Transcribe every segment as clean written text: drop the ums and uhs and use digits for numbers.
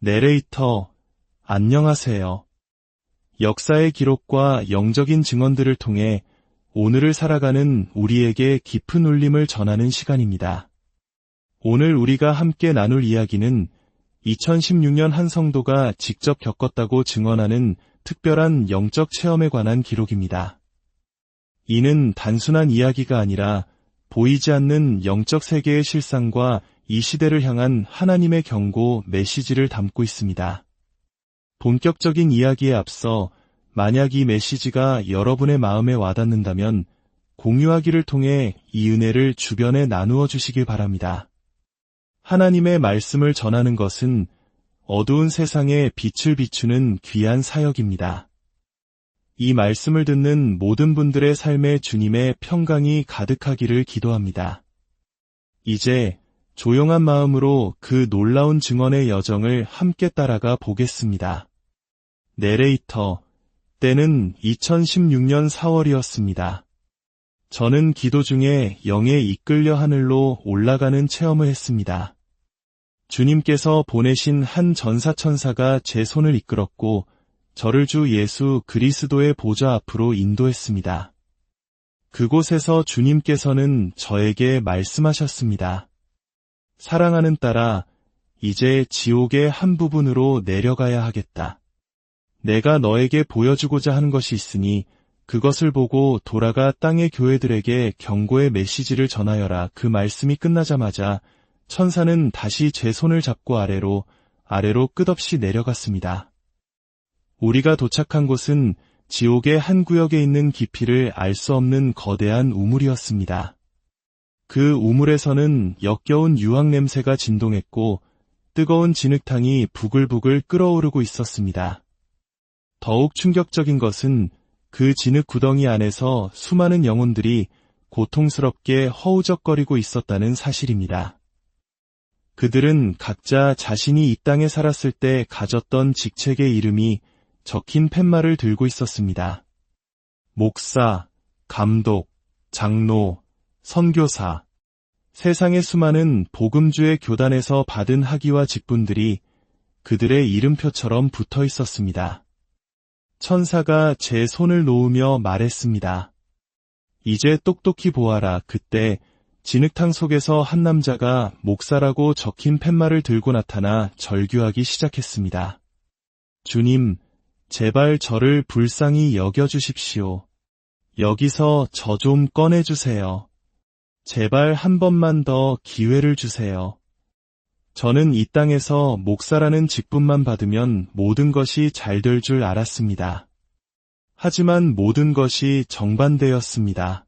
내레이터, 안녕하세요. 역사의 기록과 영적인 증언들을 통해 오늘을 살아가는 우리에게 깊은 울림을 전하는 시간입니다. 오늘 우리가 함께 나눌 이야기는 2016년 한 성도가 직접 겪었다고 증언하는 특별한 영적 체험에 관한 기록입니다. 이는 단순한 이야기가 아니라 보이지 않는 영적 세계의 실상과 이 시대를 향한 하나님의 경고 메시지를 담고 있습니다. 본격적인 이야기에 앞서 만약 이 메시지가 여러분의 마음에 와닿는다면 공유하기를 통해 이 은혜를 주변에 나누어 주시길 바랍니다. 하나님의 말씀을 전하는 것은 어두운 세상에 빛을 비추는 귀한 사역입니다. 이 말씀을 듣는 모든 분들의 삶에 주님의 평강이 가득하기를 기도합니다. 이제 조용한 마음으로 그 놀라운 증언의 여정을 함께 따라가 보겠습니다. 내레이터, 때는 2016년 4월이었습니다. 저는 기도 중에 영에 이끌려 하늘로 올라가는 체험을 했습니다. 주님께서 보내신 한 전사천사가 제 손을 이끌었고 저를 주 예수 그리스도의 보좌 앞으로 인도했습니다. 그곳에서 주님께서는 저에게 말씀하셨습니다. 사랑하는 딸아, 이제 지옥의 한 부분으로 내려가야 하겠다. 내가 너에게 보여주고자 하는 것이 있으니 그것을 보고 돌아가 땅의 교회들에게 경고의 메시지를 전하여라. 그 말씀이 끝나자마자 천사는 다시 제 손을 잡고 아래로 끝없이 내려갔습니다. 우리가 도착한 곳은 지옥의 한 구역에 있는 깊이를 알 수 없는 거대한 우물이었습니다. 그 우물에서는 역겨운 유황 냄새가 진동했고 뜨거운 진흙탕이 부글부글 끓어오르고 있었습니다. 더욱 충격적인 것은 그 진흙 구덩이 안에서 수많은 영혼들이 고통스럽게 허우적거리고 있었다는 사실입니다. 그들은 각자 자신이 이 땅에 살았을 때 가졌던 직책의 이름이 적힌 팻말을 들고 있었습니다. 목사, 감독, 장로, 선교사, 세상의 수많은 복음주의 교단에서 받은 학위와 직분들이 그들의 이름표처럼 붙어 있었습니다. 천사가 제 손을 놓으며 말했습니다. 이제 똑똑히 보아라. 그때 진흙탕 속에서 한 남자가 목사라고 적힌 팻말을 들고 나타나 절규하기 시작했습니다. 주님, 제발 저를 불쌍히 여겨주십시오. 여기서 저 좀 꺼내주세요. 제발 한 번만 더 기회를 주세요. 저는 이 땅에서 목사라는 직분만 받으면 모든 것이 잘 될 줄 알았습니다. 하지만 모든 것이 정반대였습니다.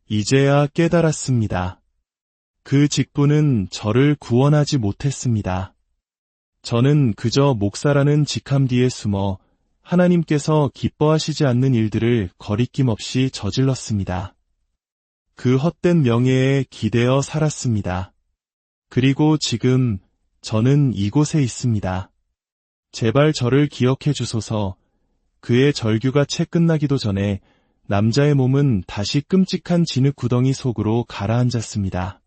이제야 깨달았습니다. 그 직분은 저를 구원하지 못했습니다. 저는 그저 목사라는 직함 뒤에 숨어 하나님께서 기뻐하시지 않는 일들을 거리낌 없이 저질렀습니다. 그 헛된 명예에 기대어 살았습니다. 그리고 지금 저는 이곳에 있습니다. 제발 저를 기억해 주소서. 그의 절규가 채 끝나기도 전에 남자의 몸은 다시 끔찍한 진흙 구덩이 속으로 가라앉았습니다.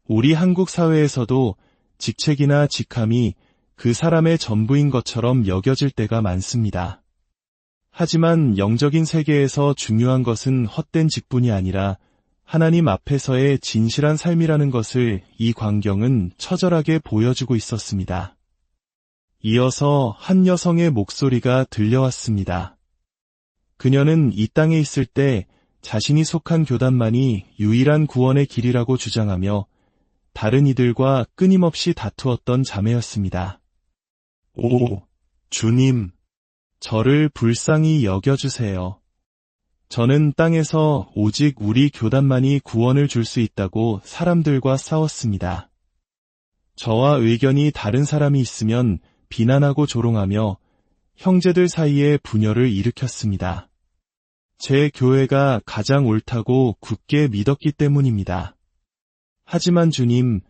우리 한국 사회에서도 직책이나 직함이 그 사람의 전부인 것처럼 여겨질 때가 많습니다. 하지만 영적인 세계에서 중요한 것은 헛된 직분이 아니라 하나님 앞에서의 진실한 삶이라는 것을 이 광경은 처절하게 보여주고 있었습니다. 이어서 한 여성의 목소리가 들려왔습니다. 그녀는 이 땅에 있을 때 자신이 속한 교단만이 유일한 구원의 길이라고 주장하며 다른 이들과 끊임없이 다투었던 자매였습니다. 오, 주님, 저를 불쌍히 여겨주세요. 저는 땅에서 오직 우리 교단만이 구원을 줄 수 있다고 사람들과 싸웠습니다. 저와 의견이 다른 사람이 있으면 비난하고 조롱하며 형제들 사이에 분열을 일으켰습니다. 제 교회가 가장 옳다고 굳게 믿었기 때문입니다. 하지만 주님,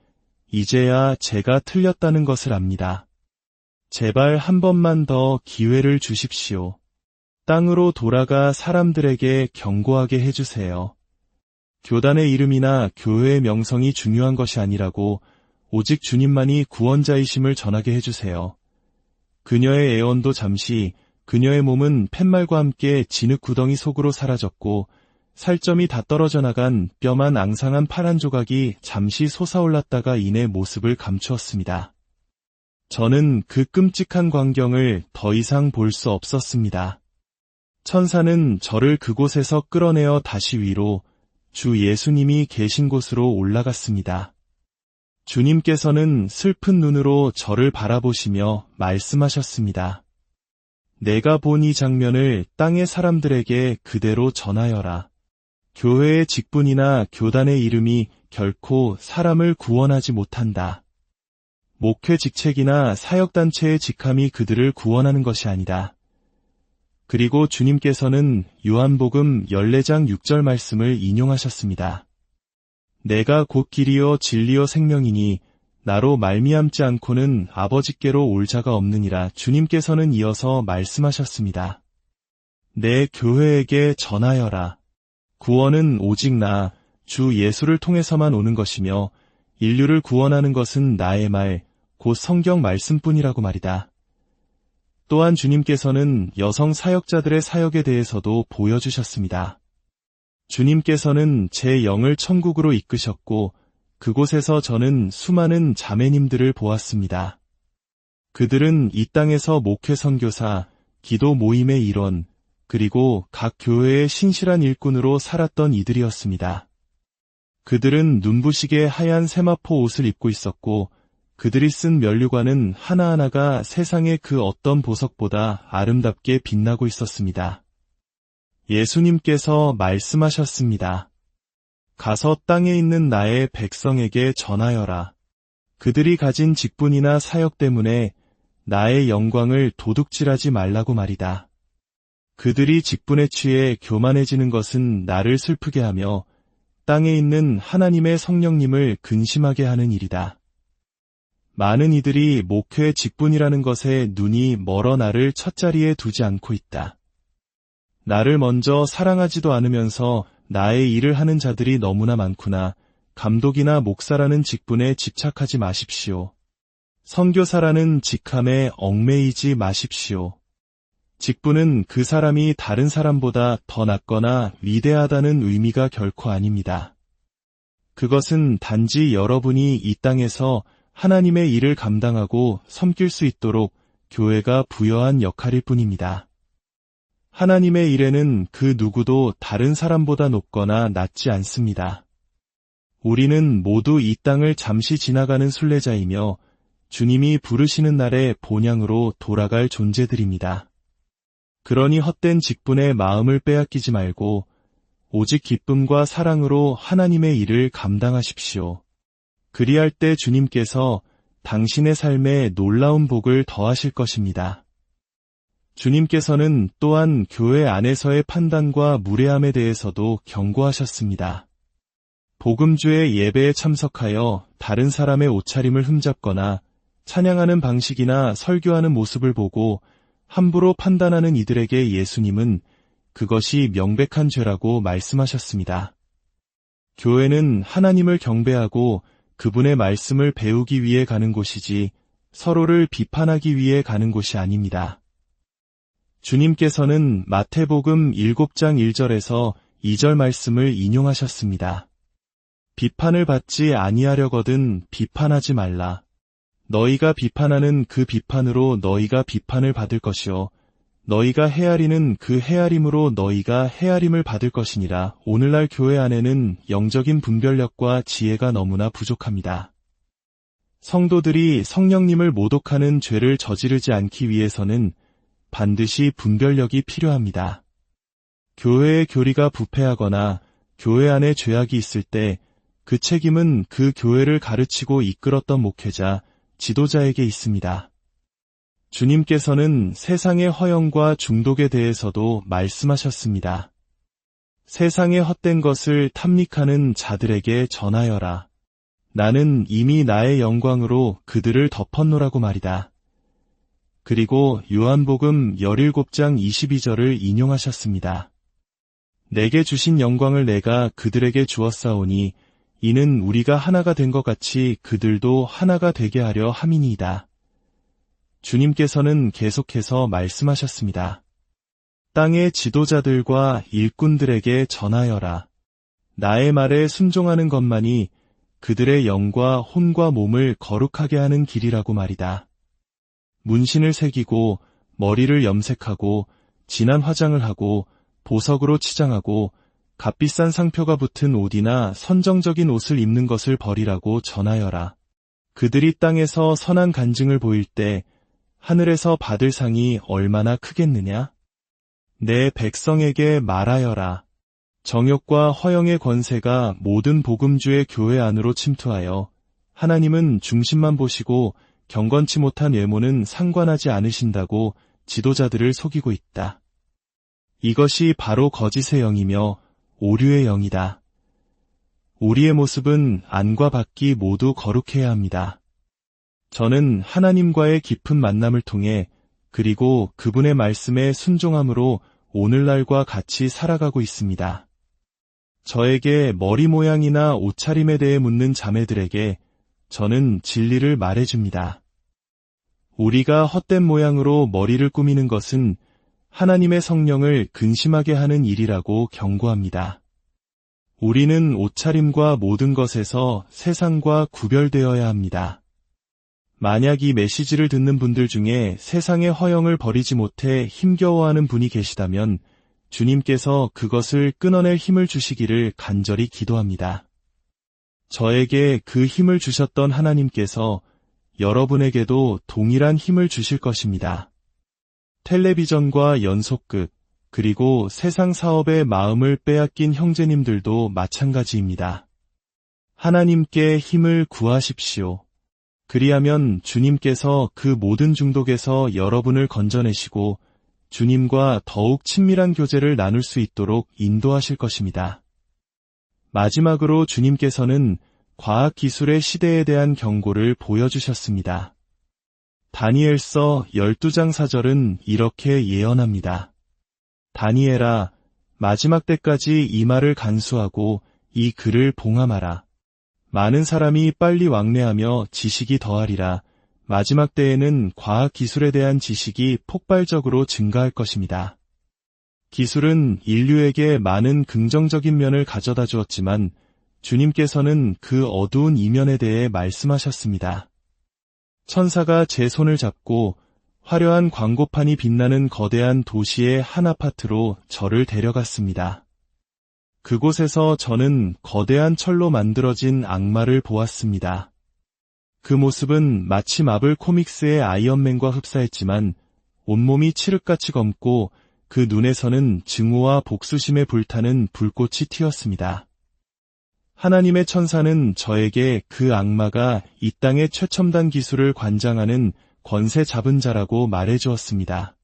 이제야 제가 틀렸다는 것을 압니다. 제발 한 번만 더 기회를 주십시오. 땅으로 돌아가 사람들에게 경고하게 해주세요. 교단의 이름이나 교회의 명성이 중요한 것이 아니라고 오직 주님만이 구원자이심을 전하게 해주세요. 그녀의 애원도 잠시, 그녀의 몸은 팻말과 함께 진흙 구덩이 속으로 사라졌고 살점이 다 떨어져 나간 뼈만 앙상한 파란 조각이 잠시 솟아올랐다가 이내 모습을 감추었습니다. 저는 그 끔찍한 광경을 더 이상 볼 수 없었습니다. 천사는 저를 그곳에서 끌어내어 다시 위로 주 예수님이 계신 곳으로 올라갔습니다. 주님께서는 슬픈 눈으로 저를 바라보시며 말씀하셨습니다. 내가 본 이 장면을 땅의 사람들에게 그대로 전하여라. 교회의 직분이나 교단의 이름이 결코 사람을 구원하지 못한다. 목회 직책이나 사역단체의 직함이 그들을 구원하는 것이 아니다. 그리고 주님께서는 요한복음 14장 6절 말씀을 인용하셨습니다. 내가 곧 길이요 진리요 생명이니 나로 말미암지 않고는 아버지께로 올 자가 없느니라. 주님께서는 이어서 말씀하셨습니다. 내 교회에게 전하여라. 구원은 오직 나, 주 예수를 통해서만 오는 것이며 인류를 구원하는 것은 나의 말, 곧 성경 말씀뿐이라고 말이다. 또한 주님께서는 여성 사역자들의 사역에 대해서도 보여주셨습니다. 주님께서는 제 영을 천국으로 이끄셨고 그곳에서 저는 수많은 자매님들을 보았습니다. 그들은 이 땅에서 목회 선교사, 기도 모임의 일원, 그리고 각 교회의 신실한 일꾼으로 살았던 이들이었습니다. 그들은 눈부시게 하얀 세마포 옷을 입고 있었고 그들이 쓴 면류관은 하나하나가 세상의 그 어떤 보석보다 아름답게 빛나고 있었습니다. 예수님께서 말씀하셨습니다. 가서 땅에 있는 나의 백성에게 전하여라. 그들이 가진 직분이나 사역 때문에 나의 영광을 도둑질하지 말라고 말이다. 그들이 직분에 취해 교만해지는 것은 나를 슬프게 하며 땅에 있는 하나님의 성령님을 근심하게 하는 일이다. 많은 이들이 목회 직분이라는 것에 눈이 멀어 나를 첫자리에 두지 않고 있다. 나를 먼저 사랑하지도 않으면서 나의 일을 하는 자들이 너무나 많구나. 감독이나 목사라는 직분에 집착하지 마십시오. 선교사라는 직함에 얽매이지 마십시오. 직분은 그 사람이 다른 사람보다 더 낫거나 위대하다는 의미가 결코 아닙니다. 그것은 단지 여러분이 이 땅에서 하나님의 일을 감당하고 섬길 수 있도록 교회가 부여한 역할일 뿐입니다. 하나님의 일에는 그 누구도 다른 사람보다 높거나 낮지 않습니다. 우리는 모두 이 땅을 잠시 지나가는 순례자이며 주님이 부르시는 날의 본향으로 돌아갈 존재들입니다. 그러니 헛된 직분에 마음을 빼앗기지 말고 오직 기쁨과 사랑으로 하나님의 일을 감당하십시오. 그리할 때 주님께서 당신의 삶에 놀라운 복을 더하실 것입니다. 주님께서는 또한 교회 안에서의 판단과 무례함에 대해서도 경고하셨습니다. 복음주의 예배에 참석하여 다른 사람의 옷차림을 흠잡거나 찬양하는 방식이나 설교하는 모습을 보고 함부로 판단하는 이들에게 예수님은 그것이 명백한 죄라고 말씀하셨습니다. 교회는 하나님을 경배하고 그분의 말씀을 배우기 위해 가는 곳이지 서로를 비판하기 위해 가는 곳이 아닙니다. 주님께서는 마태복음 7장 1절에서 2절 말씀을 인용하셨습니다. 비판을 받지 아니하려거든 비판하지 말라. 너희가 비판하는 그 비판으로 너희가 비판을 받을 것이요 너희가 헤아리는 그 헤아림으로 너희가 헤아림을 받을 것이니라. 오늘날 교회 안에는 영적인 분별력과 지혜가 너무나 부족합니다. 성도들이 성령님을 모독하는 죄를 저지르지 않기 위해서는 반드시 분별력이 필요합니다. 교회의 교리가 부패하거나 교회 안에 죄악이 있을 때 그 책임은 그 교회를 가르치고 이끌었던 목회자, 지도자에게 있습니다. 주님께서는 세상의 허영과 중독에 대해서도 말씀하셨습니다. 세상의 헛된 것을 탐닉하는 자들에게 전하여라. 나는 이미 나의 영광으로 그들을 덮었노라고 말이다. 그리고 요한복음 17장 22절을 인용하셨습니다. 내게 주신 영광을 내가 그들에게 주었사오니 이는 우리가 하나가 된 것 같이 그들도 하나가 되게 하려 함이니이다. 주님께서는 계속해서 말씀하셨습니다. 땅의 지도자들과 일꾼들에게 전하여라. 나의 말에 순종하는 것만이 그들의 영과 혼과 몸을 거룩하게 하는 길이라고 말이다. 문신을 새기고 머리를 염색하고 진한 화장을 하고 보석으로 치장하고 값비싼 상표가 붙은 옷이나 선정적인 옷을 입는 것을 버리라고 전하여라. 그들이 땅에서 선한 간증을 보일 때 하늘에서 받을 상이 얼마나 크겠느냐? 내 백성에게 말하여라. 정욕과 허영의 권세가 모든 복음주의 교회 안으로 침투하여 하나님은 중심만 보시고 경건치 못한 외모는 상관하지 않으신다고 지도자들을 속이고 있다. 이것이 바로 거짓의 영이며 오류의 영이다. 우리의 모습은 안과 밖이 모두 거룩해야 합니다. 저는 하나님과의 깊은 만남을 통해 그리고 그분의 말씀에 순종함으로 오늘날과 같이 살아가고 있습니다. 저에게 머리 모양이나 옷차림에 대해 묻는 자매들에게 저는 진리를 말해줍니다. 우리가 헛된 모양으로 머리를 꾸미는 것은 하나님의 성령을 근심하게 하는 일이라고 경고합니다. 우리는 옷차림과 모든 것에서 세상과 구별되어야 합니다. 만약 이 메시지를 듣는 분들 중에 세상의 허영을 버리지 못해 힘겨워하는 분이 계시다면 주님께서 그것을 끊어낼 힘을 주시기를 간절히 기도합니다. 저에게 그 힘을 주셨던 하나님께서 여러분에게도 동일한 힘을 주실 것입니다. 텔레비전과 연속극, 그리고 세상 사업에 마음을 빼앗긴 형제님들도 마찬가지입니다. 하나님께 힘을 구하십시오. 그리하면 주님께서 그 모든 중독에서 여러분을 건져내시고 주님과 더욱 친밀한 교제를 나눌 수 있도록 인도하실 것입니다. 마지막으로 주님께서는 과학기술의 시대에 대한 경고를 보여주셨습니다. 다니엘서 12장 4절은 이렇게 예언합니다. 다니엘아, 마지막 때까지 이 말을 간수하고 이 글을 봉함하라. 많은 사람이 빨리 왕래하며 지식이 더하리라. 마지막 때에는 과학기술에 대한 지식이 폭발적으로 증가할 것입니다. 기술은 인류에게 많은 긍정적인 면을 가져다 주었지만 주님께서는 그 어두운 이면에 대해 말씀하셨습니다. 천사가 제 손을 잡고 화려한 광고판이 빛나는 거대한 도시의 한 아파트로 저를 데려갔습니다. 그곳에서 저는 거대한 철로 만들어진 악마를 보았습니다. 그 모습은 마치 마블 코믹스의 아이언맨과 흡사했지만 온몸이 칠흑같이 검고 그 눈에서는 증오와 복수심에 불타는 불꽃이 튀었습니다. 하나님의 천사는 저에게 그 악마가 이 땅의 최첨단 기술을 관장하는 권세 잡은 자라고 말해주었습니다.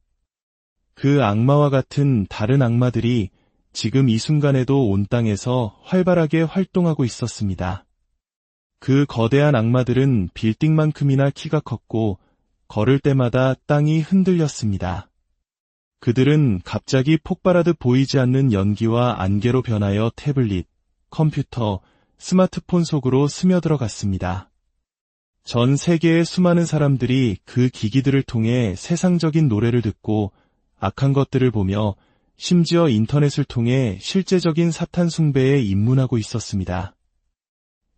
그 악마와 같은 다른 악마들이 지금 이 순간에도 온 땅에서 활발하게 활동하고 있었습니다. 그 거대한 악마들은 빌딩만큼이나 키가 컸고 걸을 때마다 땅이 흔들렸습니다. 그들은 갑자기 폭발하듯 보이지 않는 연기와 안개로 변하여 태블릿, 컴퓨터, 스마트폰 속으로 스며들어갔습니다. 전 세계의 수많은 사람들이 그 기기들을 통해 세상적인 노래를 듣고 악한 것들을 보며 심지어 인터넷을 통해 실제적인 사탄 숭배에 입문하고 있었습니다.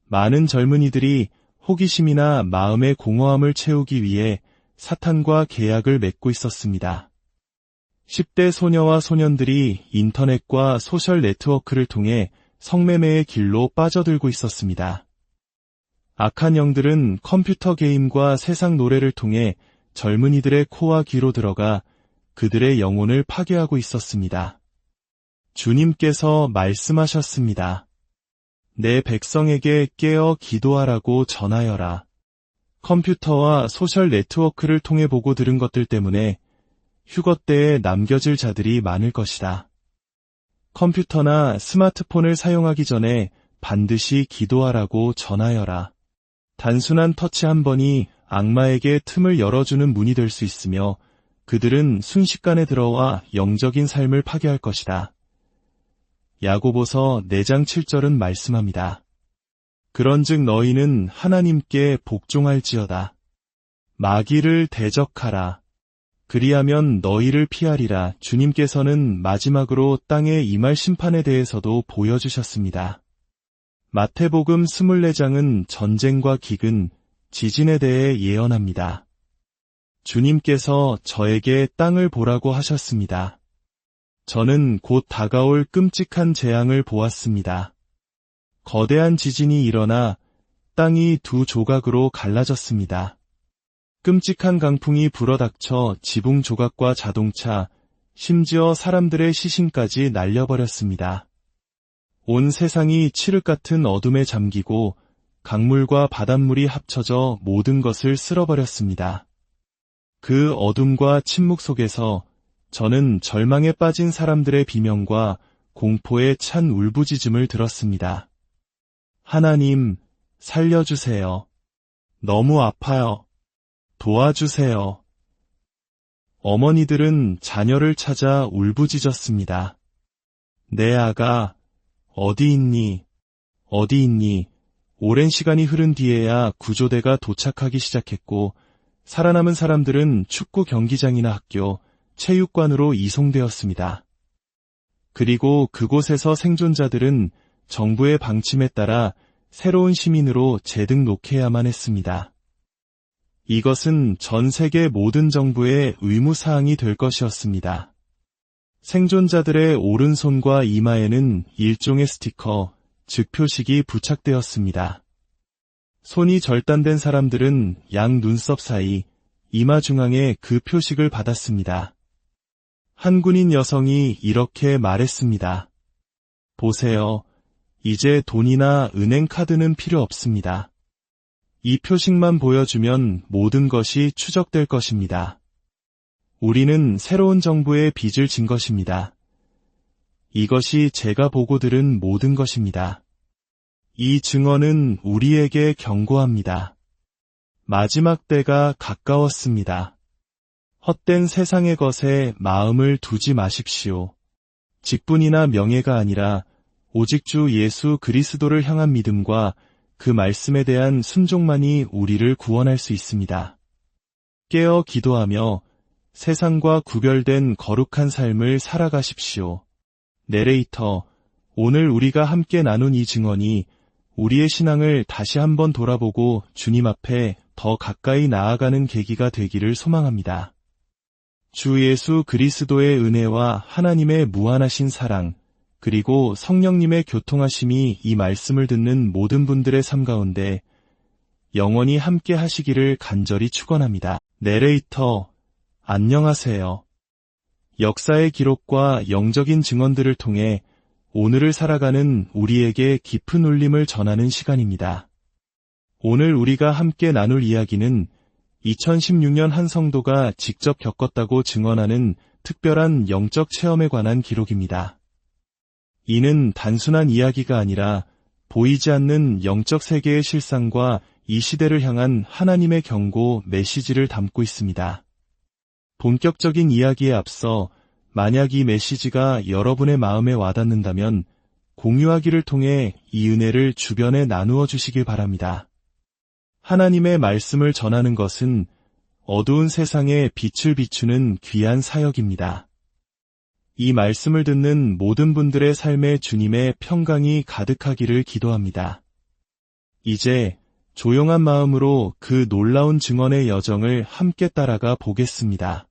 많은 젊은이들이 호기심이나 마음의 공허함을 채우기 위해 사탄과 계약을 맺고 있었습니다. 10대 소녀와 소년들이 인터넷과 소셜 네트워크를 통해 성매매의 길로 빠져들고 있었습니다. 악한 영들은 컴퓨터 게임과 세상 노래를 통해 젊은이들의 코와 귀로 들어가 그들의 영혼을 파괴하고 있었습니다. 주님께서 말씀하셨습니다. 내 백성에게 깨어 기도하라고 전하여라. 컴퓨터와 소셜 네트워크를 통해 보고 들은 것들 때문에 휴거 때에 남겨질 자들이 많을 것이다. 컴퓨터나 스마트폰을 사용하기 전에 반드시 기도하라고 전하여라. 단순한 터치 한 번이 악마에게 틈을 열어주는 문이 될 수 있으며 그들은 순식간에 들어와 영적인 삶을 파괴할 것이다. 야고보서 4장 7절은 말씀합니다. 그런즉 너희는 하나님께 복종할지어다. 마귀를 대적하라. 그리하면 너희를 피하리라. 주님께서는 마지막으로 땅에 임할 심판에 대해서도 보여주셨습니다. 마태복음 24장은 전쟁과 기근, 지진에 대해 예언합니다. 주님께서 저에게 땅을 보라고 하셨습니다. 저는 곧 다가올 끔찍한 재앙을 보았습니다. 거대한 지진이 일어나 땅이 두 조각으로 갈라졌습니다. 끔찍한 강풍이 불어닥쳐 지붕 조각과 자동차, 심지어 사람들의 시신까지 날려버렸습니다. 온 세상이 칠흑 같은 어둠에 잠기고 강물과 바닷물이 합쳐져 모든 것을 쓸어버렸습니다. 그 어둠과 침묵 속에서 저는 절망에 빠진 사람들의 비명과 공포에 찬 울부짖음을 들었습니다. 하나님, 살려주세요. 너무 아파요. 도와주세요. 어머니들은 자녀를 찾아 울부짖었습니다. 내 아가, 어디 있니? 어디 있니? 오랜 시간이 흐른 뒤에야 구조대가 도착하기 시작했고, 살아남은 사람들은 축구 경기장이나 학교, 체육관으로 이송되었습니다. 그리고 그곳에서 생존자들은 정부의 방침에 따라 새로운 시민으로 재등록해야만 했습니다. 이것은 전 세계 모든 정부의 의무사항이 될 것이었습니다. 생존자들의 오른손과 이마에는 일종의 스티커, 즉 표식이 부착되었습니다. 손이 절단된 사람들은 양 눈썹 사이, 이마 중앙에 그 표식을 받았습니다. 한 군인 여성이 이렇게 말했습니다. 보세요. 이제 돈이나 은행 카드는 필요 없습니다. 이 표식만 보여주면 모든 것이 추적될 것입니다. 우리는 새로운 정부의 빚을 진 것입니다. 이것이 제가 보고 들은 모든 것입니다. 이 증언은 우리에게 경고합니다. 마지막 때가 가까웠습니다. 헛된 세상의 것에 마음을 두지 마십시오. 직분이나 명예가 아니라 오직 주 예수 그리스도를 향한 믿음과 그 말씀에 대한 순종만이 우리를 구원할 수 있습니다. 깨어 기도하며 세상과 구별된 거룩한 삶을 살아가십시오. 내레이터, 오늘 우리가 함께 나눈 이 증언이 우리의 신앙을 다시 한번 돌아보고 주님 앞에 더 가까이 나아가는 계기가 되기를 소망합니다. 주 예수 그리스도의 은혜와 하나님의 무한하신 사랑, 그리고 성령님의 교통하심이 이 말씀을 듣는 모든 분들의 삶 가운데 영원히 함께 하시기를 간절히 축원합니다. 내레이터, 안녕하세요. 역사의 기록과 영적인 증언들을 통해 오늘을 살아가는 우리에게 깊은 울림을 전하는 시간입니다. 오늘 우리가 함께 나눌 이야기는 2016년 한 성도가 직접 겪었다고 증언하는 특별한 영적 체험에 관한 기록입니다. 이는 단순한 이야기가 아니라 보이지 않는 영적 세계의 실상과 이 시대를 향한 하나님의 경고 메시지를 담고 있습니다. 본격적인 이야기에 앞서 만약 이 메시지가 여러분의 마음에 와닿는다면 공유하기를 통해 이 은혜를 주변에 나누어 주시길 바랍니다. 하나님의 말씀을 전하는 것은 어두운 세상에 빛을 비추는 귀한 사역입니다. 이 말씀을 듣는 모든 분들의 삶에 주님의 평강이 가득하기를 기도합니다. 이제 조용한 마음으로 그 놀라운 증언의 여정을 함께 따라가 보겠습니다.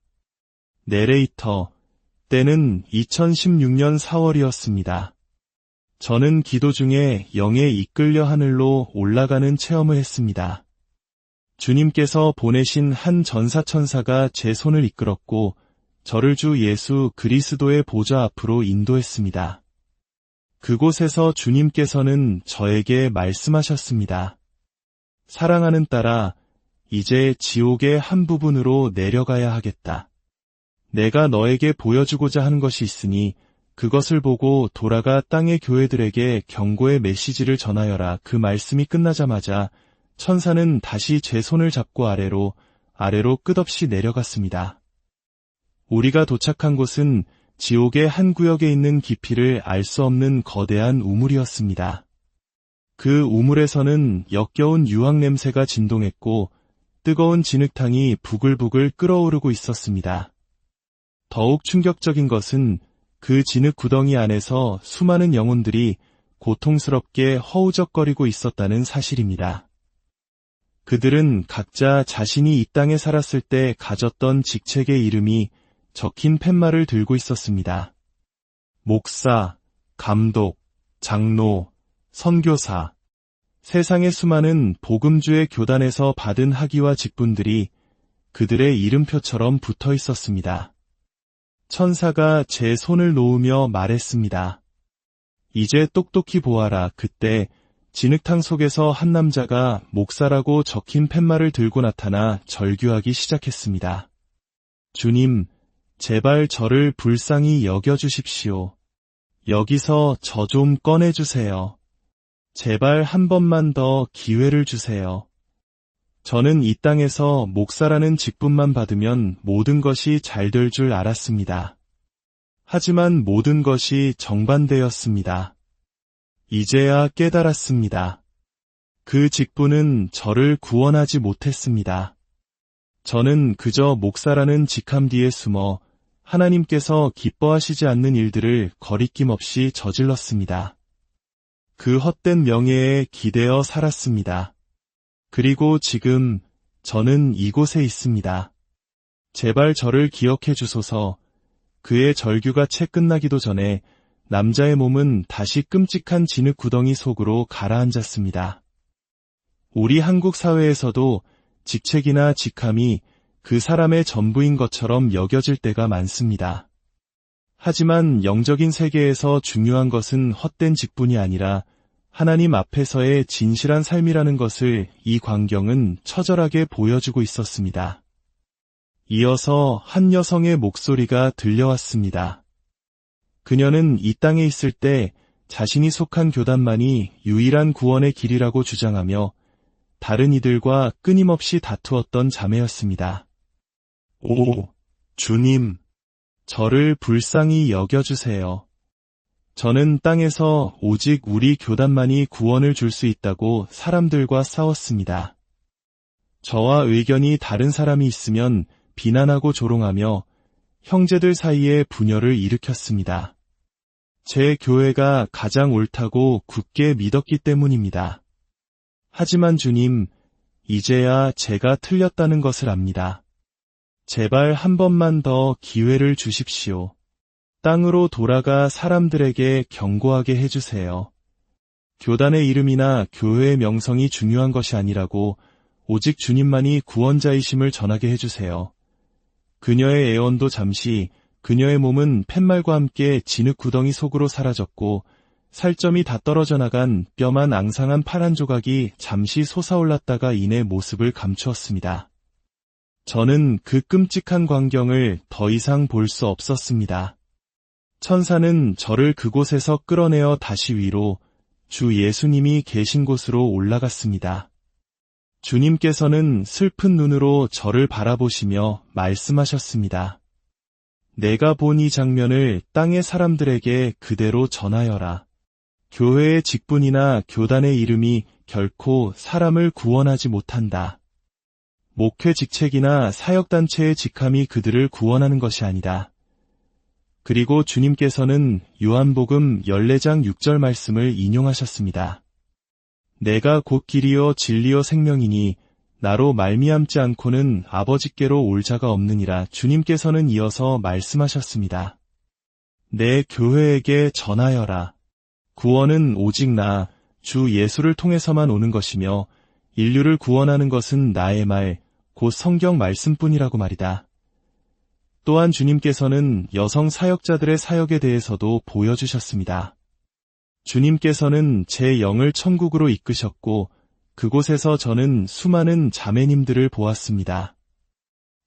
내레이터, 때는 2016년 4월이었습니다. 저는 기도 중에 영에 이끌려 하늘로 올라가는 체험을 했습니다. 주님께서 보내신 한 전사천사가 제 손을 이끌었고 저를 주 예수 그리스도의 보좌 앞으로 인도했습니다. 그곳에서 주님께서는 저에게 말씀하셨습니다. 사랑하는 딸아, 이제 지옥의 한 부분으로 내려가야 하겠다. 내가 너에게 보여주고자 하는 것이 있으니 그것을 보고 돌아가 땅의 교회들에게 경고의 메시지를 전하여라. 그 말씀이 끝나자마자 천사는 다시 제 손을 잡고 아래로 끝없이 내려갔습니다. 우리가 도착한 곳은 지옥의 한 구역에 있는 깊이를 알 수 없는 거대한 우물이었습니다. 그 우물에서는 역겨운 유황 냄새가 진동했고 뜨거운 진흙탕이 부글부글 끓어오르고 있었습니다. 더욱 충격적인 것은 그 진흙 구덩이 안에서 수많은 영혼들이 고통스럽게 허우적거리고 있었다는 사실입니다. 그들은 각자 자신이 이 땅에 살았을 때 가졌던 직책의 이름이 적힌 팻말을 들고 있었습니다. 목사, 감독, 장로, 선교사, 세상의 수많은 복음주의 교단에서 받은 학위와 직분들이 그들의 이름표처럼 붙어 있었습니다. 천사가 제 손을 놓으며 말했습니다. 이제 똑똑히 보아라. 그때 진흙탕 속에서 한 남자가 목사라고 적힌 팻말을 들고 나타나 절규하기 시작했습니다. 주님, 제발 저를 불쌍히 여겨주십시오. 여기서 저 좀 꺼내주세요. 제발 한 번만 더 기회를 주세요. 저는 이 땅에서 목사라는 직분만 받으면 모든 것이 잘 될 줄 알았습니다. 하지만 모든 것이 정반대였습니다. 이제야 깨달았습니다. 그 직분은 저를 구원하지 못했습니다. 저는 그저 목사라는 직함 뒤에 숨어 하나님께서 기뻐하시지 않는 일들을 거리낌 없이 저질렀습니다. 그 헛된 명예에 기대어 살았습니다. 그리고 지금 저는 이곳에 있습니다. 제발 저를 기억해 주소서. 그의 절규가 채 끝나기도 전에 남자의 몸은 다시 끔찍한 진흙 구덩이 속으로 가라앉았습니다. 우리 한국 사회에서도 직책이나 직함이 그 사람의 전부인 것처럼 여겨질 때가 많습니다. 하지만 영적인 세계에서 중요한 것은 헛된 직분이 아니라 하나님 앞에서의 진실한 삶이라는 것을 이 광경은 처절하게 보여주고 있었습니다. 이어서 한 여성의 목소리가 들려왔습니다. 그녀는 이 땅에 있을 때 자신이 속한 교단만이 유일한 구원의 길이라고 주장하며 다른 이들과 끊임없이 다투었던 자매였습니다. 오, 주님, 저를 불쌍히 여겨주세요. 저는 땅에서 오직 우리 교단만이 구원을 줄 수 있다고 사람들과 싸웠습니다. 저와 의견이 다른 사람이 있으면 비난하고 조롱하며 형제들 사이에 분열을 일으켰습니다. 제 교회가 가장 옳다고 굳게 믿었기 때문입니다. 하지만 주님, 이제야 제가 틀렸다는 것을 압니다. 제발 한 번만 더 기회를 주십시오. 땅으로 돌아가 사람들에게 경고하게 해주세요. 교단의 이름이나 교회의 명성이 중요한 것이 아니라고 오직 주님만이 구원자이심을 전하게 해주세요. 그녀의 애원도 잠시, 그녀의 몸은 팻말과 함께 진흙 구덩이 속으로 사라졌고 살점이 다 떨어져 나간 뼈만 앙상한 파란 조각이 잠시 솟아올랐다가 이내 모습을 감추었습니다. 저는 그 끔찍한 광경을 더 이상 볼 수 없었습니다. 천사는 저를 그곳에서 끌어내어 다시 위로 주 예수님이 계신 곳으로 올라갔습니다. 주님께서는 슬픈 눈으로 저를 바라보시며 말씀하셨습니다. 내가 본 이 장면을 땅의 사람들에게 그대로 전하여라. 교회의 직분이나 교단의 이름이 결코 사람을 구원하지 못한다. 목회 직책이나 사역단체의 직함이 그들을 구원하는 것이 아니다. 그리고 주님께서는 요한복음 14장 6절 말씀을 인용하셨습니다. 내가 곧 길이요 진리요 생명이니 나로 말미암지 않고는 아버지께로 올 자가 없느니라. 주님께서는 이어서 말씀하셨습니다. 내 교회에게 전하여라. 구원은 오직 나, 주 예수를 통해서만 오는 것이며 인류를 구원하는 것은 나의 말, 곧 성경 말씀뿐이라고 말이다. 또한 주님께서는 여성 사역자들의 사역에 대해서도 보여주셨습니다. 주님께서는 제 영을 천국으로 이끄셨고 그곳에서 저는 수많은 자매님들을 보았습니다.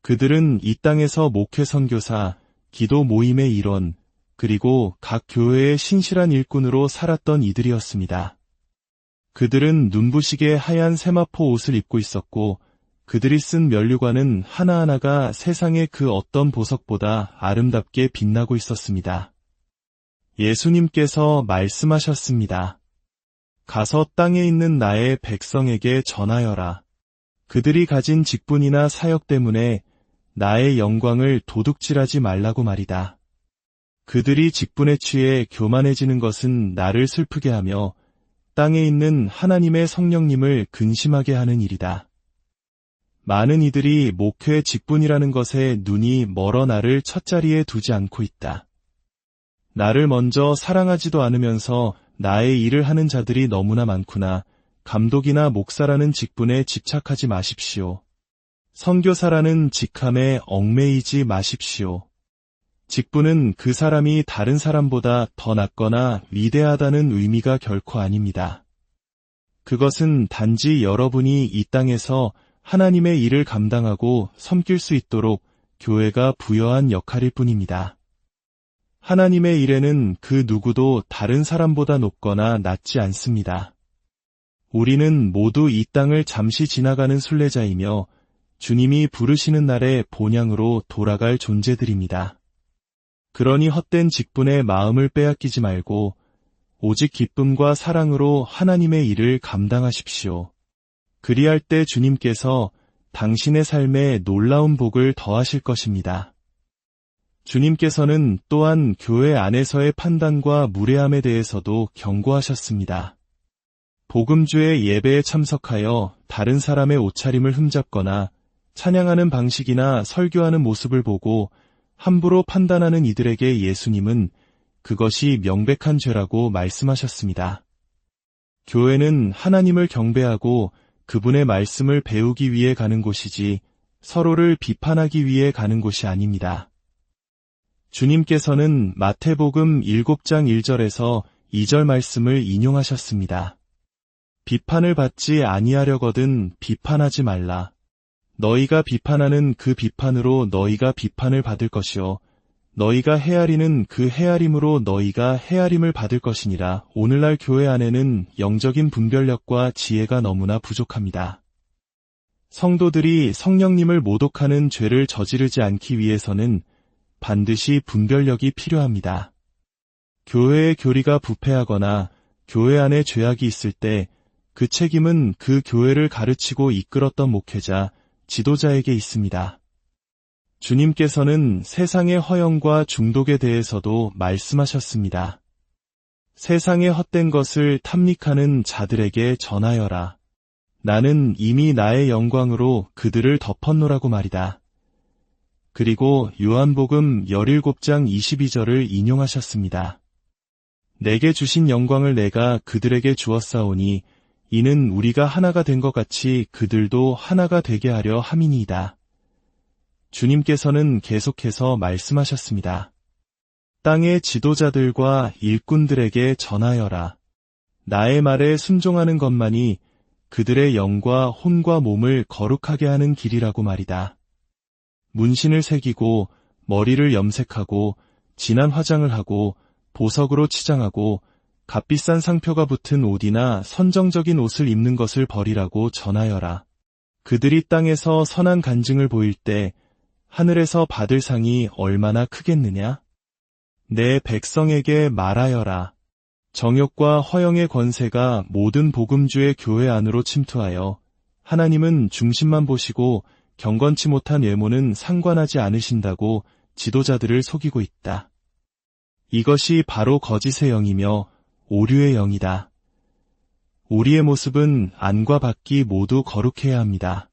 그들은 이 땅에서 목회 선교사, 기도 모임의 일원, 그리고 각 교회의 신실한 일꾼으로 살았던 이들이었습니다. 그들은 눈부시게 하얀 세마포 옷을 입고 있었고 그들이 쓴 면류관은 하나하나가 세상의 그 어떤 보석보다 아름답게 빛나고 있었습니다. 예수님께서 말씀하셨습니다. 가서 땅에 있는 나의 백성에게 전하여라. 그들이 가진 직분이나 사역 때문에 나의 영광을 도둑질하지 말라고 말이다. 그들이 직분에 취해 교만해지는 것은 나를 슬프게 하며 땅에 있는 하나님의 성령님을 근심하게 하는 일이다. 많은 이들이 목회 직분이라는 것에 눈이 멀어 나를 첫자리에 두지 않고 있다. 나를 먼저 사랑하지도 않으면서 나의 일을 하는 자들이 너무나 많구나. 감독이나 목사라는 직분에 집착하지 마십시오. 선교사라는 직함에 얽매이지 마십시오. 직분은 그 사람이 다른 사람보다 더 낫거나 위대하다는 의미가 결코 아닙니다. 그것은 단지 여러분이 이 땅에서 하나님의 일을 감당하고 섬길 수 있도록 교회가 부여한 역할일 뿐입니다. 하나님의 일에는 그 누구도 다른 사람보다 높거나 낮지 않습니다. 우리는 모두 이 땅을 잠시 지나가는 순례자이며 주님이 부르시는 날에 본향으로 돌아갈 존재들입니다. 그러니 헛된 직분에 마음을 빼앗기지 말고 오직 기쁨과 사랑으로 하나님의 일을 감당하십시오. 그리할 때 주님께서 당신의 삶에 놀라운 복을 더하실 것입니다. 주님께서는 또한 교회 안에서의 판단과 무례함에 대해서도 경고하셨습니다. 복음주의 예배에 참석하여 다른 사람의 옷차림을 흠잡거나 찬양하는 방식이나 설교하는 모습을 보고 함부로 판단하는 이들에게 예수님은 그것이 명백한 죄라고 말씀하셨습니다. 교회는 하나님을 경배하고 그분의 말씀을 배우기 위해 가는 곳이지 서로를 비판하기 위해 가는 곳이 아닙니다. 주님께서는 마태복음 7장 1절에서 2절 말씀을 인용하셨습니다. 비판을 받지 아니하려거든 비판하지 말라. 너희가 비판하는 그 비판으로 너희가 비판을 받을 것이요 너희가 헤아리는 그 헤아림으로 너희가 헤아림을 받을 것이니라. 오늘날 교회 안에는 영적인 분별력과 지혜가 너무나 부족합니다. 성도들이 성령님을 모독하는 죄를 저지르지 않기 위해서는 반드시 분별력이 필요합니다. 교회의 교리가 부패하거나 교회 안에 죄악이 있을 때 그 책임은 그 교회를 가르치고 이끌었던 목회자, 지도자에게 있습니다. 주님께서는 세상의 허영과 중독에 대해서도 말씀하셨습니다. 세상의 헛된 것을 탐닉하는 자들에게 전하여라. 나는 이미 나의 영광으로 그들을 덮었노라고 말이다. 그리고 요한복음 17장 22절을 인용하셨습니다. 내게 주신 영광을 내가 그들에게 주었사오니 이는 우리가 하나가 된 것 같이 그들도 하나가 되게 하려 함이니이다. 주님께서는 계속해서 말씀하셨습니다. 땅의 지도자들과 일꾼들에게 전하여라. 나의 말에 순종하는 것만이 그들의 영과 혼과 몸을 거룩하게 하는 길이라고 말이다. 문신을 새기고 머리를 염색하고 진한 화장을 하고 보석으로 치장하고 값비싼 상표가 붙은 옷이나 선정적인 옷을 입는 것을 버리라고 전하여라. 그들이 땅에서 선한 간증을 보일 때 하늘에서 받을 상이 얼마나 크겠느냐? 내 백성에게 말하여라. 정욕과 허영의 권세가 모든 복음주의 교회 안으로 침투하여 하나님은 중심만 보시고 경건치 못한 외모는 상관하지 않으신다고 지도자들을 속이고 있다. 이것이 바로 거짓의 영이며 오류의 영이다. 우리의 모습은 안과 밖이 모두 거룩해야 합니다.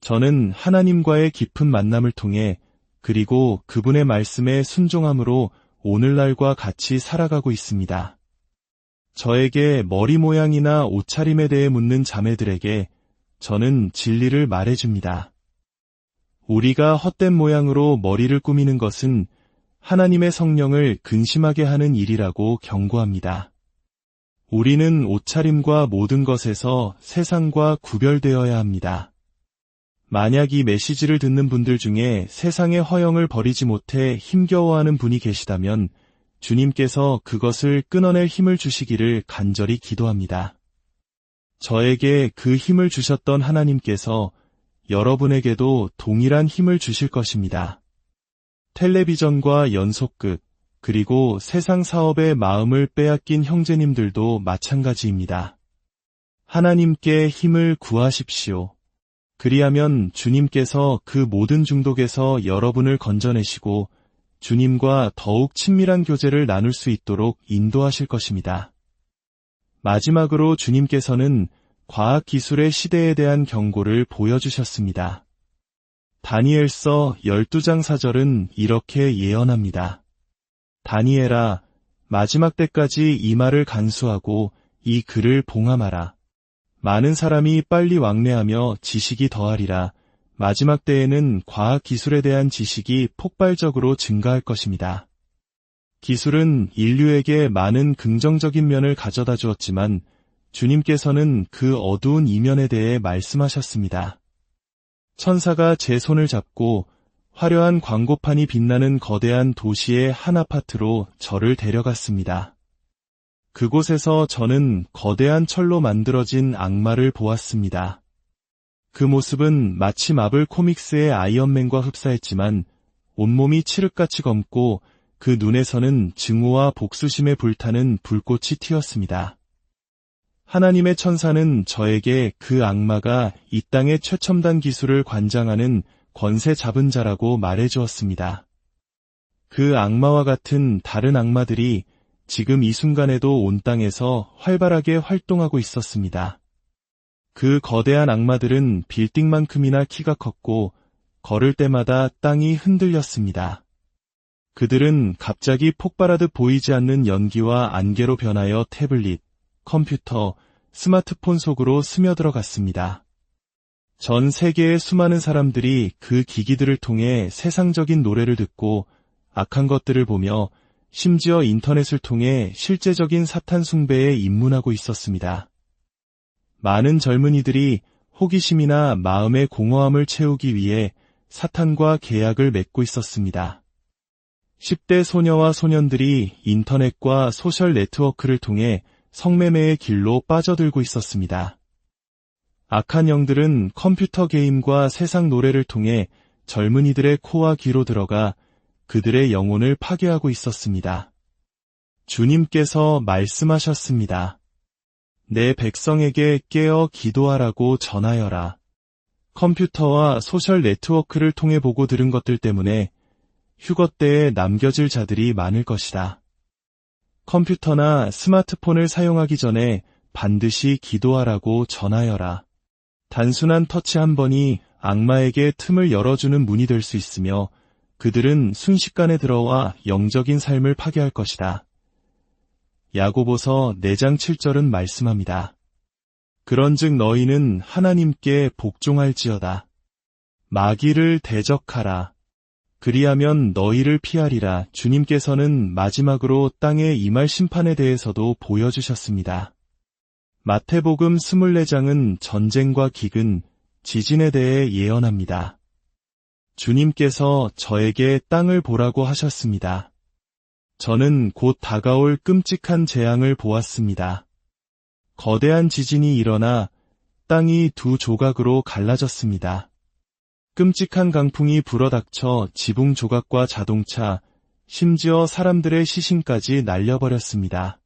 저는 하나님과의 깊은 만남을 통해 그리고 그분의 말씀에 순종함으로 오늘날과 같이 살아가고 있습니다. 저에게 머리 모양이나 옷차림에 대해 묻는 자매들에게 저는 진리를 말해줍니다. 우리가 헛된 모양으로 머리를 꾸미는 것은 하나님의 성령을 근심하게 하는 일이라고 경고합니다. 우리는 옷차림과 모든 것에서 세상과 구별되어야 합니다. 만약 이 메시지를 듣는 분들 중에 세상의 허영을 버리지 못해 힘겨워하는 분이 계시다면 주님께서 그것을 끊어낼 힘을 주시기를 간절히 기도합니다. 저에게 그 힘을 주셨던 하나님께서 여러분에게도 동일한 힘을 주실 것입니다. 텔레비전과 연속극, 그리고 세상 사업에 마음을 빼앗긴 형제님들도 마찬가지입니다. 하나님께 힘을 구하십시오. 그리하면 주님께서 그 모든 중독에서 여러분을 건져내시고 주님과 더욱 친밀한 교제를 나눌 수 있도록 인도하실 것입니다. 마지막으로 주님께서는 과학기술의 시대에 대한 경고를 보여주셨습니다. 다니엘서 12장 4절은 이렇게 예언합니다. 다니엘아, 마지막 때까지 이 말을 간수하고 이 글을 봉함하라. 많은 사람이 빨리 왕래하며 지식이 더하리라. 마지막 때에는 과학기술에 대한 지식이 폭발적으로 증가할 것입니다. 기술은 인류에게 많은 긍정적인 면을 가져다 주었지만 주님께서는 그 어두운 이면에 대해 말씀하셨습니다. 천사가 제 손을 잡고 화려한 광고판이 빛나는 거대한 도시의 한 아파트로 저를 데려갔습니다. 그곳에서 저는 거대한 철로 만들어진 악마를 보았습니다. 그 모습은 마치 마블 코믹스의 아이언맨과 흡사했지만 온몸이 칠흑같이 검고 그 눈에서는 증오와 복수심에 불타는 불꽃이 튀었습니다. 하나님의 천사는 저에게 그 악마가 이 땅의 최첨단 기술을 관장하는 권세 잡은 자라고 말해주었습니다. 그 악마와 같은 다른 악마들이 지금 이 순간에도 온 땅에서 활발하게 활동하고 있었습니다. 그 거대한 악마들은 빌딩만큼이나 키가 컸고 걸을 때마다 땅이 흔들렸습니다. 그들은 갑자기 폭발하듯 보이지 않는 연기와 안개로 변하여 태블릿, 컴퓨터, 스마트폰 속으로 스며들어갔습니다. 전 세계의 수많은 사람들이 그 기기들을 통해 세상적인 노래를 듣고 악한 것들을 보며 심지어 인터넷을 통해 실제적인 사탄 숭배에 입문하고 있었습니다. 많은 젊은이들이 호기심이나 마음의 공허함을 채우기 위해 사탄과 계약을 맺고 있었습니다. 10대 소녀와 소년들이 인터넷과 소셜 네트워크를 통해 성매매의 길로 빠져들고 있었습니다. 악한 영들은 컴퓨터 게임과 세상 노래를 통해 젊은이들의 코와 귀로 들어가 그들의 영혼을 파괴하고 있었습니다. 주님께서 말씀하셨습니다. 내 백성에게 깨어 기도하라고 전하여라. 컴퓨터와 소셜 네트워크를 통해 보고 들은 것들 때문에 휴거 때에 남겨질 자들이 많을 것이다. 컴퓨터나 스마트폰을 사용하기 전에 반드시 기도하라고 전하여라. 단순한 터치 한 번이 악마에게 틈을 열어주는 문이 될 수 있으며 그들은 순식간에 들어와 영적인 삶을 파괴할 것이다. 야고보서 4장 7절은 말씀합니다. 그런즉 너희는 하나님께 복종할지어다. 마귀를 대적하라. 그리하면 너희를 피하리라. 주님께서는 마지막으로 땅에 임할 심판에 대해서도 보여주셨습니다. 마태복음 24장은 전쟁과 기근, 지진에 대해 예언합니다. 주님께서 저에게 땅을 보라고 하셨습니다. 저는 곧 다가올 끔찍한 재앙을 보았습니다. 거대한 지진이 일어나 땅이 두 조각으로 갈라졌습니다. 끔찍한 강풍이 불어닥쳐 지붕 조각과 자동차, 심지어 사람들의 시신까지 날려버렸습니다.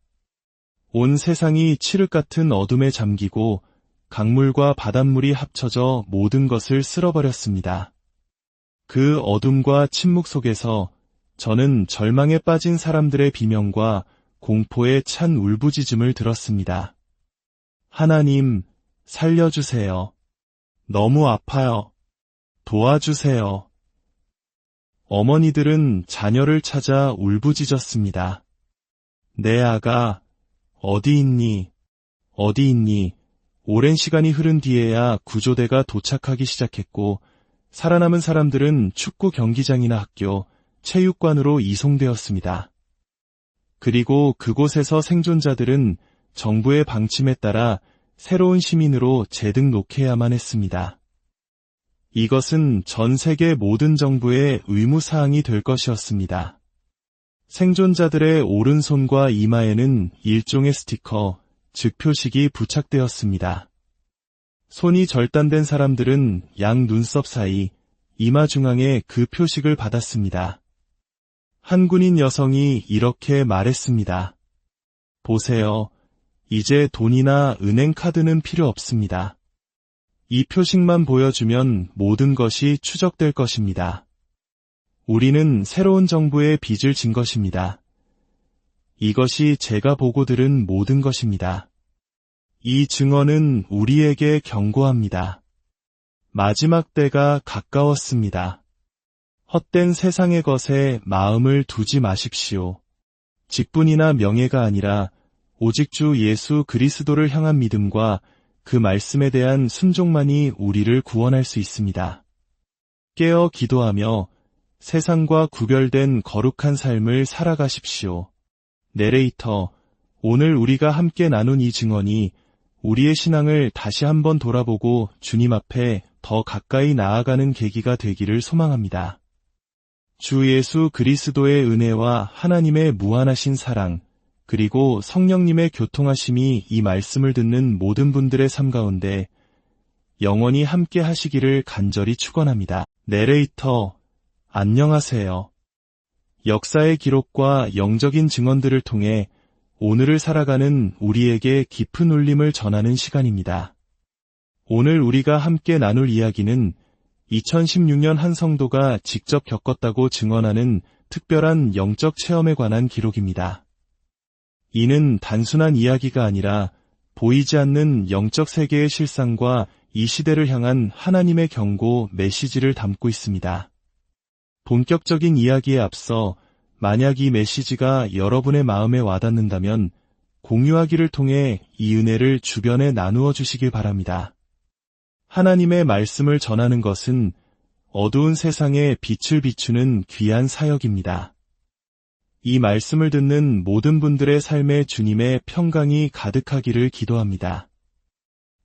온 세상이 칠흑 같은 어둠에 잠기고 강물과 바닷물이 합쳐져 모든 것을 쓸어버렸습니다. 그 어둠과 침묵 속에서 저는 절망에 빠진 사람들의 비명과 공포에 찬 울부짖음을 들었습니다. 하나님, 살려주세요. 너무 아파요. 도와주세요. 어머니들은 자녀를 찾아 울부짖었습니다. 내 아가, 어디 있니? 어디 있니? 오랜 시간이 흐른 뒤에야 구조대가 도착하기 시작했고 살아남은 사람들은 축구 경기장이나 학교, 체육관으로 이송되었습니다. 그리고 그곳에서 생존자들은 정부의 방침에 따라 새로운 시민으로 재등록해야만 했습니다. 이것은 전 세계 모든 정부의 의무사항이 될 것이었습니다. 생존자들의 오른손과 이마에는 일종의 스티커, 즉 표식이 부착되었습니다. 손이 절단된 사람들은 양 눈썹 사이, 이마 중앙에 그 표식을 받았습니다. 한 군인 여성이 이렇게 말했습니다. 보세요. 이제 돈이나 은행 카드는 필요 없습니다. 이 표식만 보여주면 모든 것이 추적될 것입니다. 우리는 새로운 정부의 빚을 진 것입니다. 이것이 제가 보고 들은 모든 것입니다. 이 증언은 우리에게 경고합니다. 마지막 때가 가까웠습니다. 헛된 세상의 것에 마음을 두지 마십시오. 직분이나 명예가 아니라 오직 주 예수 그리스도를 향한 믿음과 그 말씀에 대한 순종만이 우리를 구원할 수 있습니다. 깨어 기도하며 세상과 구별된 거룩한 삶을 살아가십시오. 내레이터, 오늘 우리가 함께 나눈 이 증언이 우리의 신앙을 다시 한번 돌아보고 주님 앞에 더 가까이 나아가는 계기가 되기를 소망합니다. 주 예수 그리스도의 은혜와 하나님의 무한하신 사랑, 그리고 성령님의 교통하심이 이 말씀을 듣는 모든 분들의 삶 가운데 영원히 함께 하시기를 간절히 축원합니다. 내레이터, 안녕하세요. 역사의 기록과 영적인 증언들을 통해 오늘을 살아가는 우리에게 깊은 울림을 전하는 시간입니다. 오늘 우리가 함께 나눌 이야기는 2016년 한 성도가 직접 겪었다고 증언하는 특별한 영적 체험에 관한 기록입니다. 이는 단순한 이야기가 아니라 보이지 않는 영적 세계의 실상과 이 시대를 향한 하나님의 경고 메시지를 담고 있습니다. 본격적인 이야기에 앞서 만약 이 메시지가 여러분의 마음에 와닿는다면 공유하기를 통해 이 은혜를 주변에 나누어 주시길 바랍니다. 하나님의 말씀을 전하는 것은 어두운 세상에 빛을 비추는 귀한 사역입니다. 이 말씀을 듣는 모든 분들의 삶에 주님의 평강이 가득하기를 기도합니다.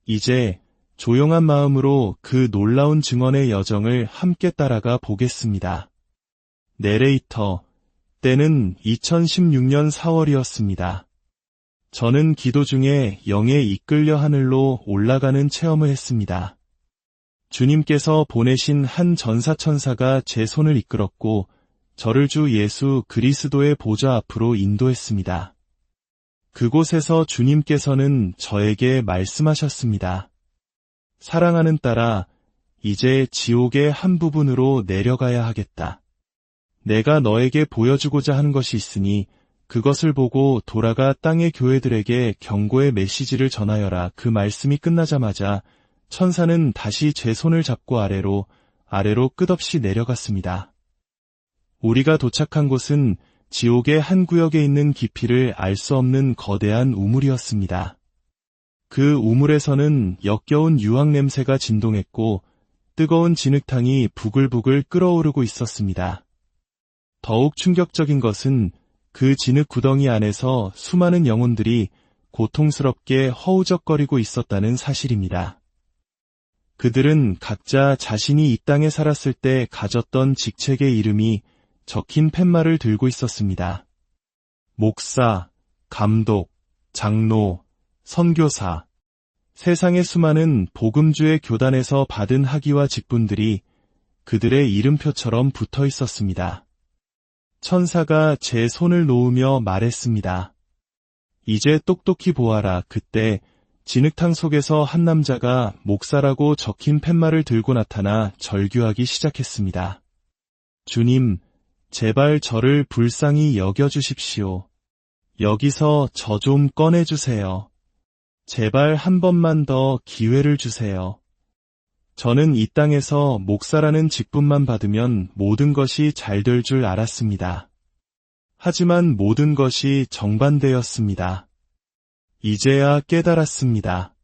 이제 조용한 마음으로 그 놀라운 증언의 여정을 함께 따라가 보겠습니다. 내레이터, 때는 2016년 4월이었습니다. 저는 기도 중에 영에 이끌려 하늘로 올라가는 체험을 했습니다. 주님께서 보내신 한 전사천사가 제 손을 이끌었고 저를 주 예수 그리스도의 보좌 앞으로 인도했습니다. 그곳에서 주님께서는 저에게 말씀하셨습니다. 사랑하는 딸아, 이제 지옥의 한 부분으로 내려가야 하겠다. 내가 너에게 보여주고자 하는 것이 있으니 그것을 보고 돌아가 땅의 교회들에게 경고의 메시지를 전하여라. 그 말씀이 끝나자마자 천사는 다시 제 손을 잡고 아래로 끝없이 내려갔습니다. 우리가 도착한 곳은 지옥의 한 구역에 있는 깊이를 알 수 없는 거대한 우물이었습니다. 그 우물에서는 역겨운 유황 냄새가 진동했고 뜨거운 진흙탕이 부글부글 끓어오르고 있었습니다. 더욱 충격적인 것은 그 진흙 구덩이 안에서 수많은 영혼들이 고통스럽게 허우적거리고 있었다는 사실입니다. 그들은 각자 자신이 이 땅에 살았을 때 가졌던 직책의 이름이 적힌 팻말을 들고 있었습니다. 목사, 감독, 장로, 선교사, 세상의 수많은 복음주의 교단에서 받은 학위와 직분들이 그들의 이름표처럼 붙어 있었습니다. 천사가 제 손을 놓으며 말했습니다. 이제 똑똑히 보아라. 그때 진흙탕 속에서 한 남자가 목사라고 적힌 팻말을 들고 나타나 절규하기 시작했습니다. 주님, 제발 저를 불쌍히 여겨주십시오. 여기서 저 좀 꺼내주세요. 제발 한 번만 더 기회를 주세요. 저는 이 땅에서 목사라는 직분만 받으면 모든 것이 잘 될 줄 알았습니다. 하지만 모든 것이 정반대였습니다. 이제야 깨달았습니다.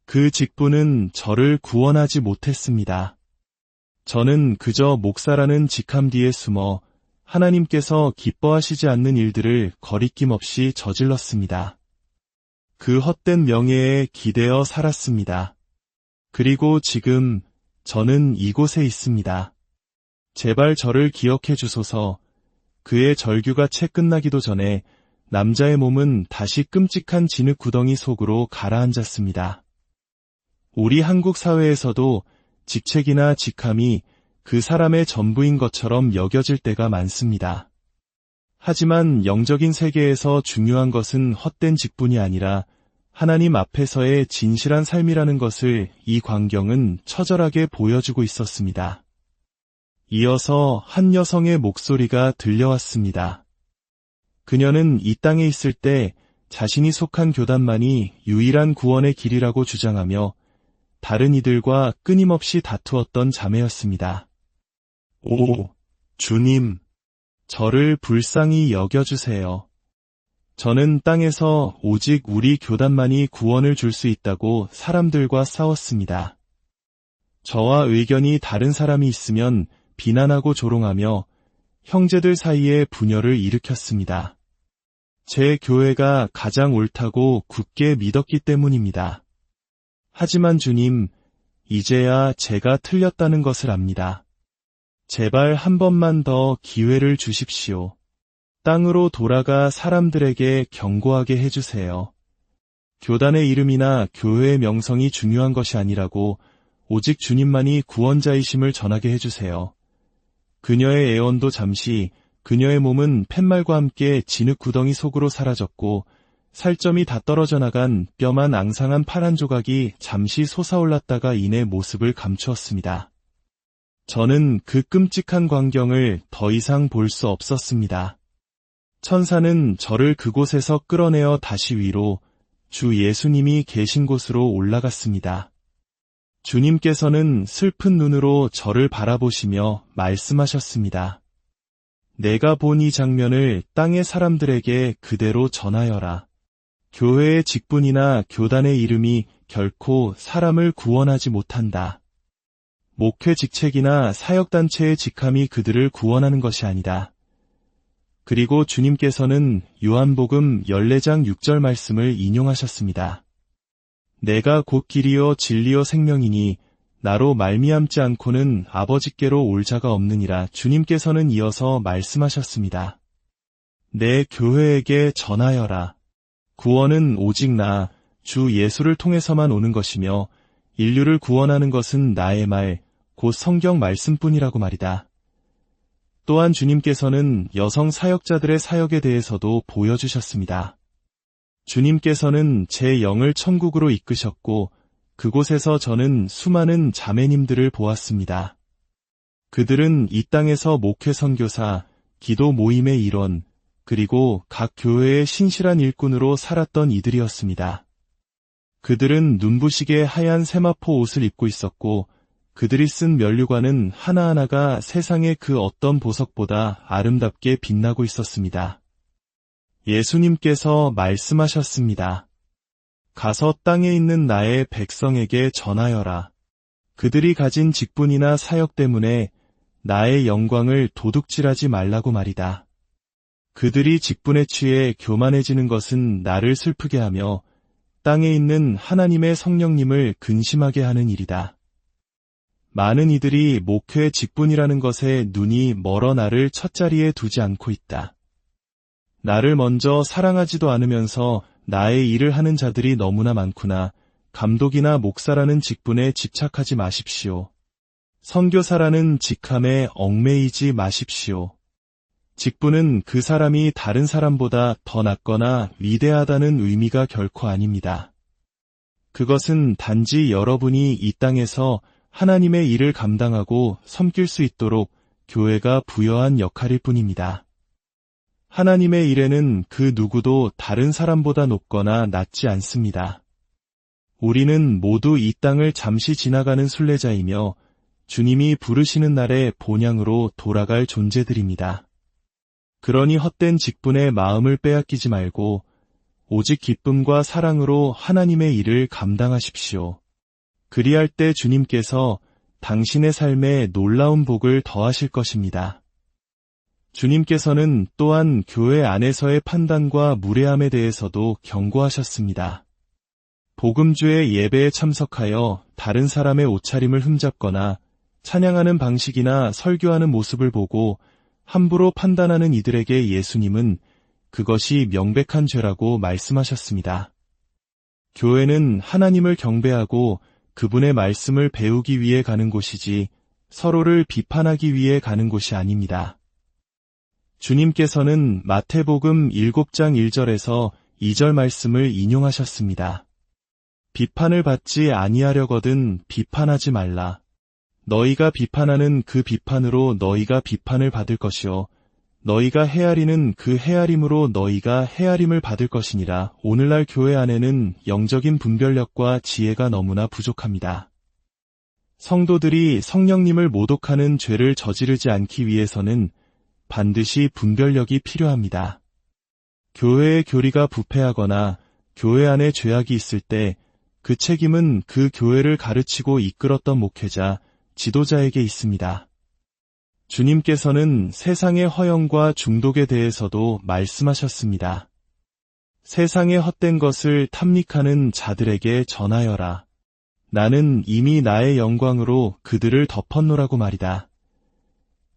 그 직분은 저를 구원하지 못했습니다. 저는 그저 목사라는 직함 뒤에 숨어 하나님께서 기뻐하시지 않는 일들을 거리낌 없이 저질렀습니다. 그 헛된 명예에 기대어 살았습니다. 그리고 지금 저는 이곳에 있습니다. 제발 저를 기억해 주소서. 그의 절규가 채 끝나기도 전에 남자의 몸은 다시 끔찍한 진흙 구덩이 속으로 가라앉았습니다. 우리 한국 사회에서도 직책이나 직함이 그 사람의 전부인 것처럼 여겨질 때가 많습니다. 하지만 영적인 세계에서 중요한 것은 헛된 직분이 아니라 하나님 앞에서의 진실한 삶이라는 것을 이 광경은 처절하게 보여주고 있었습니다. 이어서 한 여성의 목소리가 들려왔습니다. 그녀는 이 땅에 있을 때 자신이 속한 교단만이 유일한 구원의 길이라고 주장하며 다른 이들과 끊임없이 다투었던 자매였습니다. 오, 주님, 저를 불쌍히 여겨주세요. 저는 땅에서 오직 우리 교단만이 구원을 줄 수 있다고 사람들과 싸웠습니다. 저와 의견이 다른 사람이 있으면 비난하고 조롱하며 형제들 사이에 분열을 일으켰습니다. 제 교회가 가장 옳다고 굳게 믿었기 때문입니다. 하지만 주님, 이제야 제가 틀렸다는 것을 압니다. 제발 한 번만 더 기회를 주십시오. 땅으로 돌아가 사람들에게 경고하게 해주세요. 교단의 이름이나 교회의 명성이 중요한 것이 아니라고 오직 주님만이 구원자이심을 전하게 해주세요. 그녀의 애원도 잠시, 그녀의 몸은 팻말과 함께 진흙 구덩이 속으로 사라졌고 살점이 다 떨어져 나간 뼈만 앙상한 파란 조각이 잠시 솟아올랐다가 이내 모습을 감추었습니다. 저는 그 끔찍한 광경을 더 이상 볼 수 없었습니다. 천사는 저를 그곳에서 끌어내어 다시 위로 주 예수님이 계신 곳으로 올라갔습니다. 주님께서는 슬픈 눈으로 저를 바라보시며 말씀하셨습니다. 내가 본 이 장면을 땅의 사람들에게 그대로 전하여라. 교회의 직분이나 교단의 이름이 결코 사람을 구원하지 못한다. 목회 직책이나 사역단체의 직함이 그들을 구원하는 것이 아니다. 그리고 주님께서는 요한복음 14장 6절 말씀을 인용하셨습니다. 내가 곧 길이요 진리요 생명이니 나로 말미암지 않고는 아버지께로 올 자가 없느니라. 주님께서는 이어서 말씀하셨습니다. 내 교회에게 전하여라. 구원은 오직 나, 주 예수를 통해서만 오는 것이며 인류를 구원하는 것은 나의 말, 곧 성경 말씀뿐이라고 말이다. 또한 주님께서는 여성 사역자들의 사역에 대해서도 보여주셨습니다. 주님께서는 제 영을 천국으로 이끄셨고 그곳에서 저는 수많은 자매님들을 보았습니다. 그들은 이 땅에서 목회 선교사, 기도 모임의 일원, 그리고 각 교회의 신실한 일꾼으로 살았던 이들이었습니다. 그들은 눈부시게 하얀 세마포 옷을 입고 있었고 그들이 쓴 면류관은 하나하나가 세상의 그 어떤 보석보다 아름답게 빛나고 있었습니다. 예수님께서 말씀하셨습니다. 가서 땅에 있는 나의 백성에게 전하여라. 그들이 가진 직분이나 사역 때문에 나의 영광을 도둑질하지 말라고 말이다. 그들이 직분에 취해 교만해지는 것은 나를 슬프게 하며 땅에 있는 하나님의 성령님을 근심하게 하는 일이다. 많은 이들이 목회 직분이라는 것에 눈이 멀어 나를 첫자리에 두지 않고 있다. 나를 먼저 사랑하지도 않으면서 나의 일을 하는 자들이 너무나 많구나. 감독이나 목사라는 직분에 집착하지 마십시오. 선교사라는 직함에 얽매이지 마십시오. 직분은 그 사람이 다른 사람보다 더 낫거나 위대하다는 의미가 결코 아닙니다. 그것은 단지 여러분이 이 땅에서 하나님의 일을 감당하고 섬길 수 있도록 교회가 부여한 역할일 뿐입니다. 하나님의 일에는 그 누구도 다른 사람보다 높거나 낮지 않습니다. 우리는 모두 이 땅을 잠시 지나가는 순례자이며 주님이 부르시는 날에 본향으로 돌아갈 존재들입니다. 그러니 헛된 직분에 마음을 빼앗기지 말고 오직 기쁨과 사랑으로 하나님의 일을 감당하십시오. 그리할 때 주님께서 당신의 삶에 놀라운 복을 더하실 것입니다. 주님께서는 또한 교회 안에서의 판단과 무례함에 대해서도 경고하셨습니다. 복음주의 예배에 참석하여 다른 사람의 옷차림을 흠잡거나 찬양하는 방식이나 설교하는 모습을 보고 함부로 판단하는 이들에게 예수님은 그것이 명백한 죄라고 말씀하셨습니다. 교회는 하나님을 경배하고 그분의 말씀을 배우기 위해 가는 곳이지 서로를 비판하기 위해 가는 곳이 아닙니다. 주님께서는 마태복음 7장 1절에서 2절 말씀을 인용하셨습니다. 비판을 받지 아니하려거든 비판하지 말라. 너희가 비판하는 그 비판으로 너희가 비판을 받을 것이요 너희가 헤아리는 그 헤아림으로 너희가 헤아림을 받을 것이니라. 오늘날 교회 안에는 영적인 분별력과 지혜가 너무나 부족합니다. 성도들이 성령님을 모독하는 죄를 저지르지 않기 위해서는 반드시 분별력이 필요합니다. 교회의 교리가 부패하거나 교회 안에 죄악이 있을 때 그 책임은 그 교회를 가르치고 이끌었던 목회자, 지도자에게 있습니다. 주님께서는 세상의 허영과 중독에 대해서도 말씀하셨습니다. 세상의 헛된 것을 탐닉하는 자들에게 전하여라. 나는 이미 나의 영광으로 그들을 덮었노라고 말이다.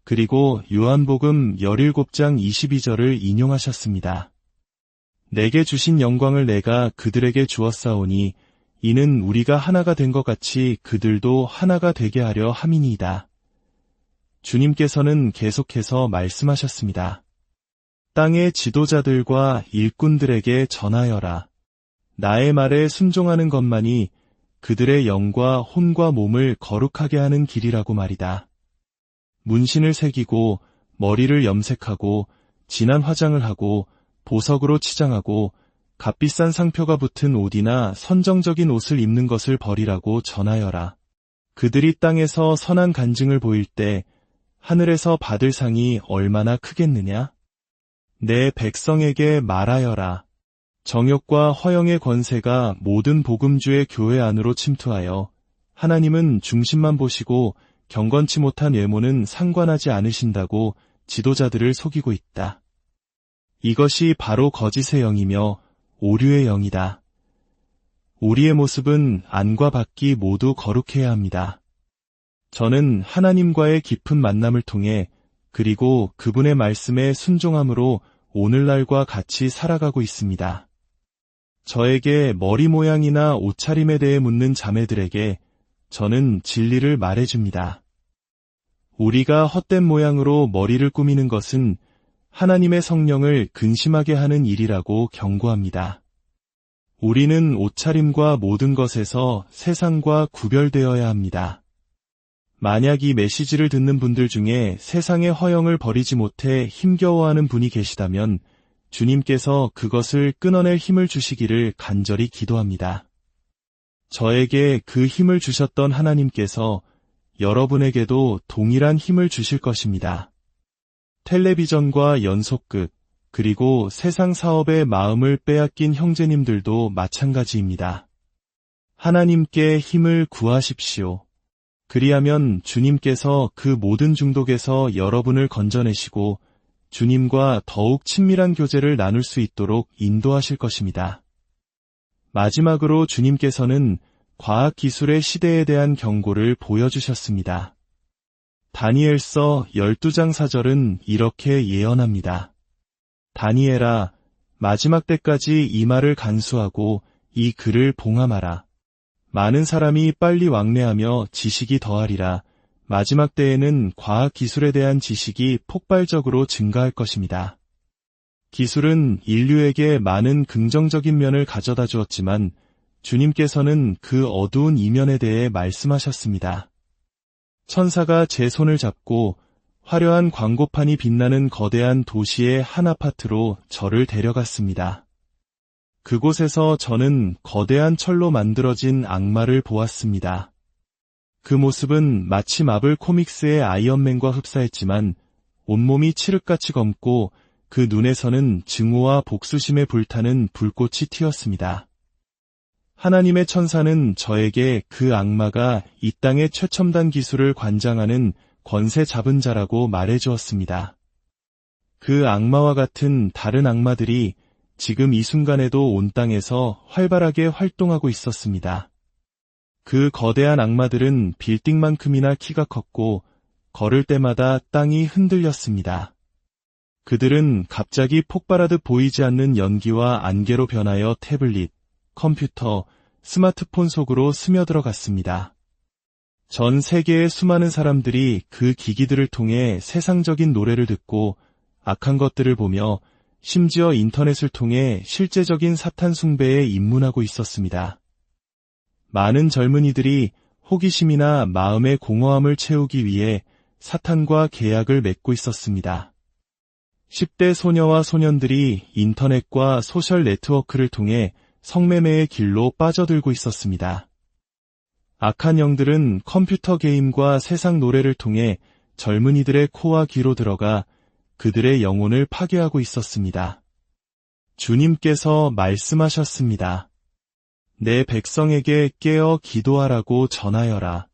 그리고 요한복음 17장 22절을 인용하셨습니다. 내게 주신 영광을 내가 그들에게 주었사오니 이는 우리가 하나가 된 것 같이 그들도 하나가 되게 하려 함이니이다. 주님께서는 계속해서 말씀하셨습니다. 땅의 지도자들과 일꾼들에게 전하여라. 나의 말에 순종하는 것만이 그들의 영과 혼과 몸을 거룩하게 하는 길이라고 말이다. 문신을 새기고 머리를 염색하고 진한 화장을 하고 보석으로 치장하고 값비싼 상표가 붙은 옷이나 선정적인 옷을 입는 것을 버리라고 전하여라. 그들이 땅에서 선한 간증을 보일 때 하늘에서 받을 상이 얼마나 크겠느냐? 내 백성에게 말하여라. 정욕과 허영의 권세가 모든 복음주의 교회 안으로 침투하여 하나님은 중심만 보시고 경건치 못한 외모는 상관하지 않으신다고 지도자들을 속이고 있다. 이것이 바로 거짓의 영이며 오류의 영이다. 우리의 모습은 안과 밖이 모두 거룩해야 합니다. 저는 하나님과의 깊은 만남을 통해 그리고 그분의 말씀에 순종함으로 오늘날과 같이 살아가고 있습니다. 저에게 머리 모양이나 옷차림에 대해 묻는 자매들에게 저는 진리를 말해줍니다. 우리가 헛된 모양으로 머리를 꾸미는 것은 하나님의 성령을 근심하게 하는 일이라고 경고합니다. 우리는 옷차림과 모든 것에서 세상과 구별되어야 합니다. 만약 이 메시지를 듣는 분들 중에 세상의 허영을 버리지 못해 힘겨워하는 분이 계시다면 주님께서 그것을 끊어낼 힘을 주시기를 간절히 기도합니다. 저에게 그 힘을 주셨던 하나님께서 여러분에게도 동일한 힘을 주실 것입니다. 텔레비전과 연속극, 그리고 세상 사업에 마음을 빼앗긴 형제님들도 마찬가지입니다. 하나님께 힘을 구하십시오. 그리하면 주님께서 그 모든 중독에서 여러분을 건져내시고 주님과 더욱 친밀한 교제를 나눌 수 있도록 인도하실 것입니다. 마지막으로 주님께서는 과학기술의 시대에 대한 경고를 보여주셨습니다. 다니엘서 12장 4절은 이렇게 예언합니다. 다니엘아, 마지막 때까지 이 말을 간수하고 이 글을 봉함하라. 많은 사람이 빨리 왕래하며 지식이 더하리라. 마지막 때에는 과학기술에 대한 지식이 폭발적으로 증가할 것입니다. 기술은 인류에게 많은 긍정적인 면을 가져다 주었지만 주님께서는 그 어두운 이면에 대해 말씀하셨습니다. 천사가 제 손을 잡고 화려한 광고판이 빛나는 거대한 도시의 한 아파트로 저를 데려갔습니다. 그곳에서 저는 거대한 철로 만들어진 악마를 보았습니다. 그 모습은 마치 마블 코믹스의 아이언맨과 흡사했지만 온몸이 칠흑같이 검고 그 눈에서는 증오와 복수심에 불타는 불꽃이 튀었습니다. 하나님의 천사는 저에게 그 악마가 이 땅의 최첨단 기술을 관장하는 권세 잡은 자라고 말해주었습니다. 그 악마와 같은 다른 악마들이 지금 이 순간에도 온 땅에서 활발하게 활동하고 있었습니다. 그 거대한 악마들은 빌딩만큼이나 키가 컸고 걸을 때마다 땅이 흔들렸습니다. 그들은 갑자기 폭발하듯 보이지 않는 연기와 안개로 변하여 태블릿, 컴퓨터, 스마트폰 속으로 스며들어갔습니다. 전 세계의 수많은 사람들이 그 기기들을 통해 세상적인 노래를 듣고 악한 것들을 보며 심지어 인터넷을 통해 실제적인 사탄 숭배에 입문하고 있었습니다. 많은 젊은이들이 호기심이나 마음의 공허함을 채우기 위해 사탄과 계약을 맺고 있었습니다. 10대 소녀와 소년들이 인터넷과 소셜 네트워크를 통해 성매매의 길로 빠져들고 있었습니다. 악한 영들은 컴퓨터 게임과 세상 노래를 통해 젊은이들의 코와 귀로 들어가 그들의 영혼을 파괴하고 있었습니다. 주님께서 말씀하셨습니다. 내 백성에게 깨어 기도하라고 전하여라.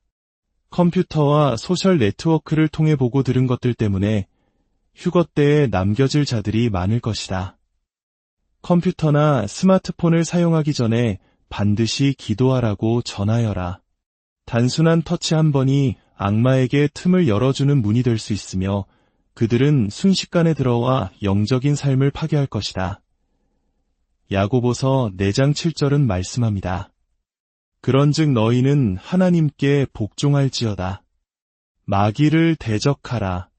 컴퓨터와 소셜 네트워크를 통해 보고 들은 것들 때문에 휴거 때에 남겨질 자들이 많을 것이다. 컴퓨터나 스마트폰을 사용하기 전에 반드시 기도하라고 전하여라. 단순한 터치 한 번이 악마에게 틈을 열어주는 문이 될 수 있으며 그들은 순식간에 들어와 영적인 삶을 파괴할 것이다. 야고보서 4장 7절은 말씀합니다. 그런즉 너희는 하나님께 복종할지어다. 마귀를 대적하라.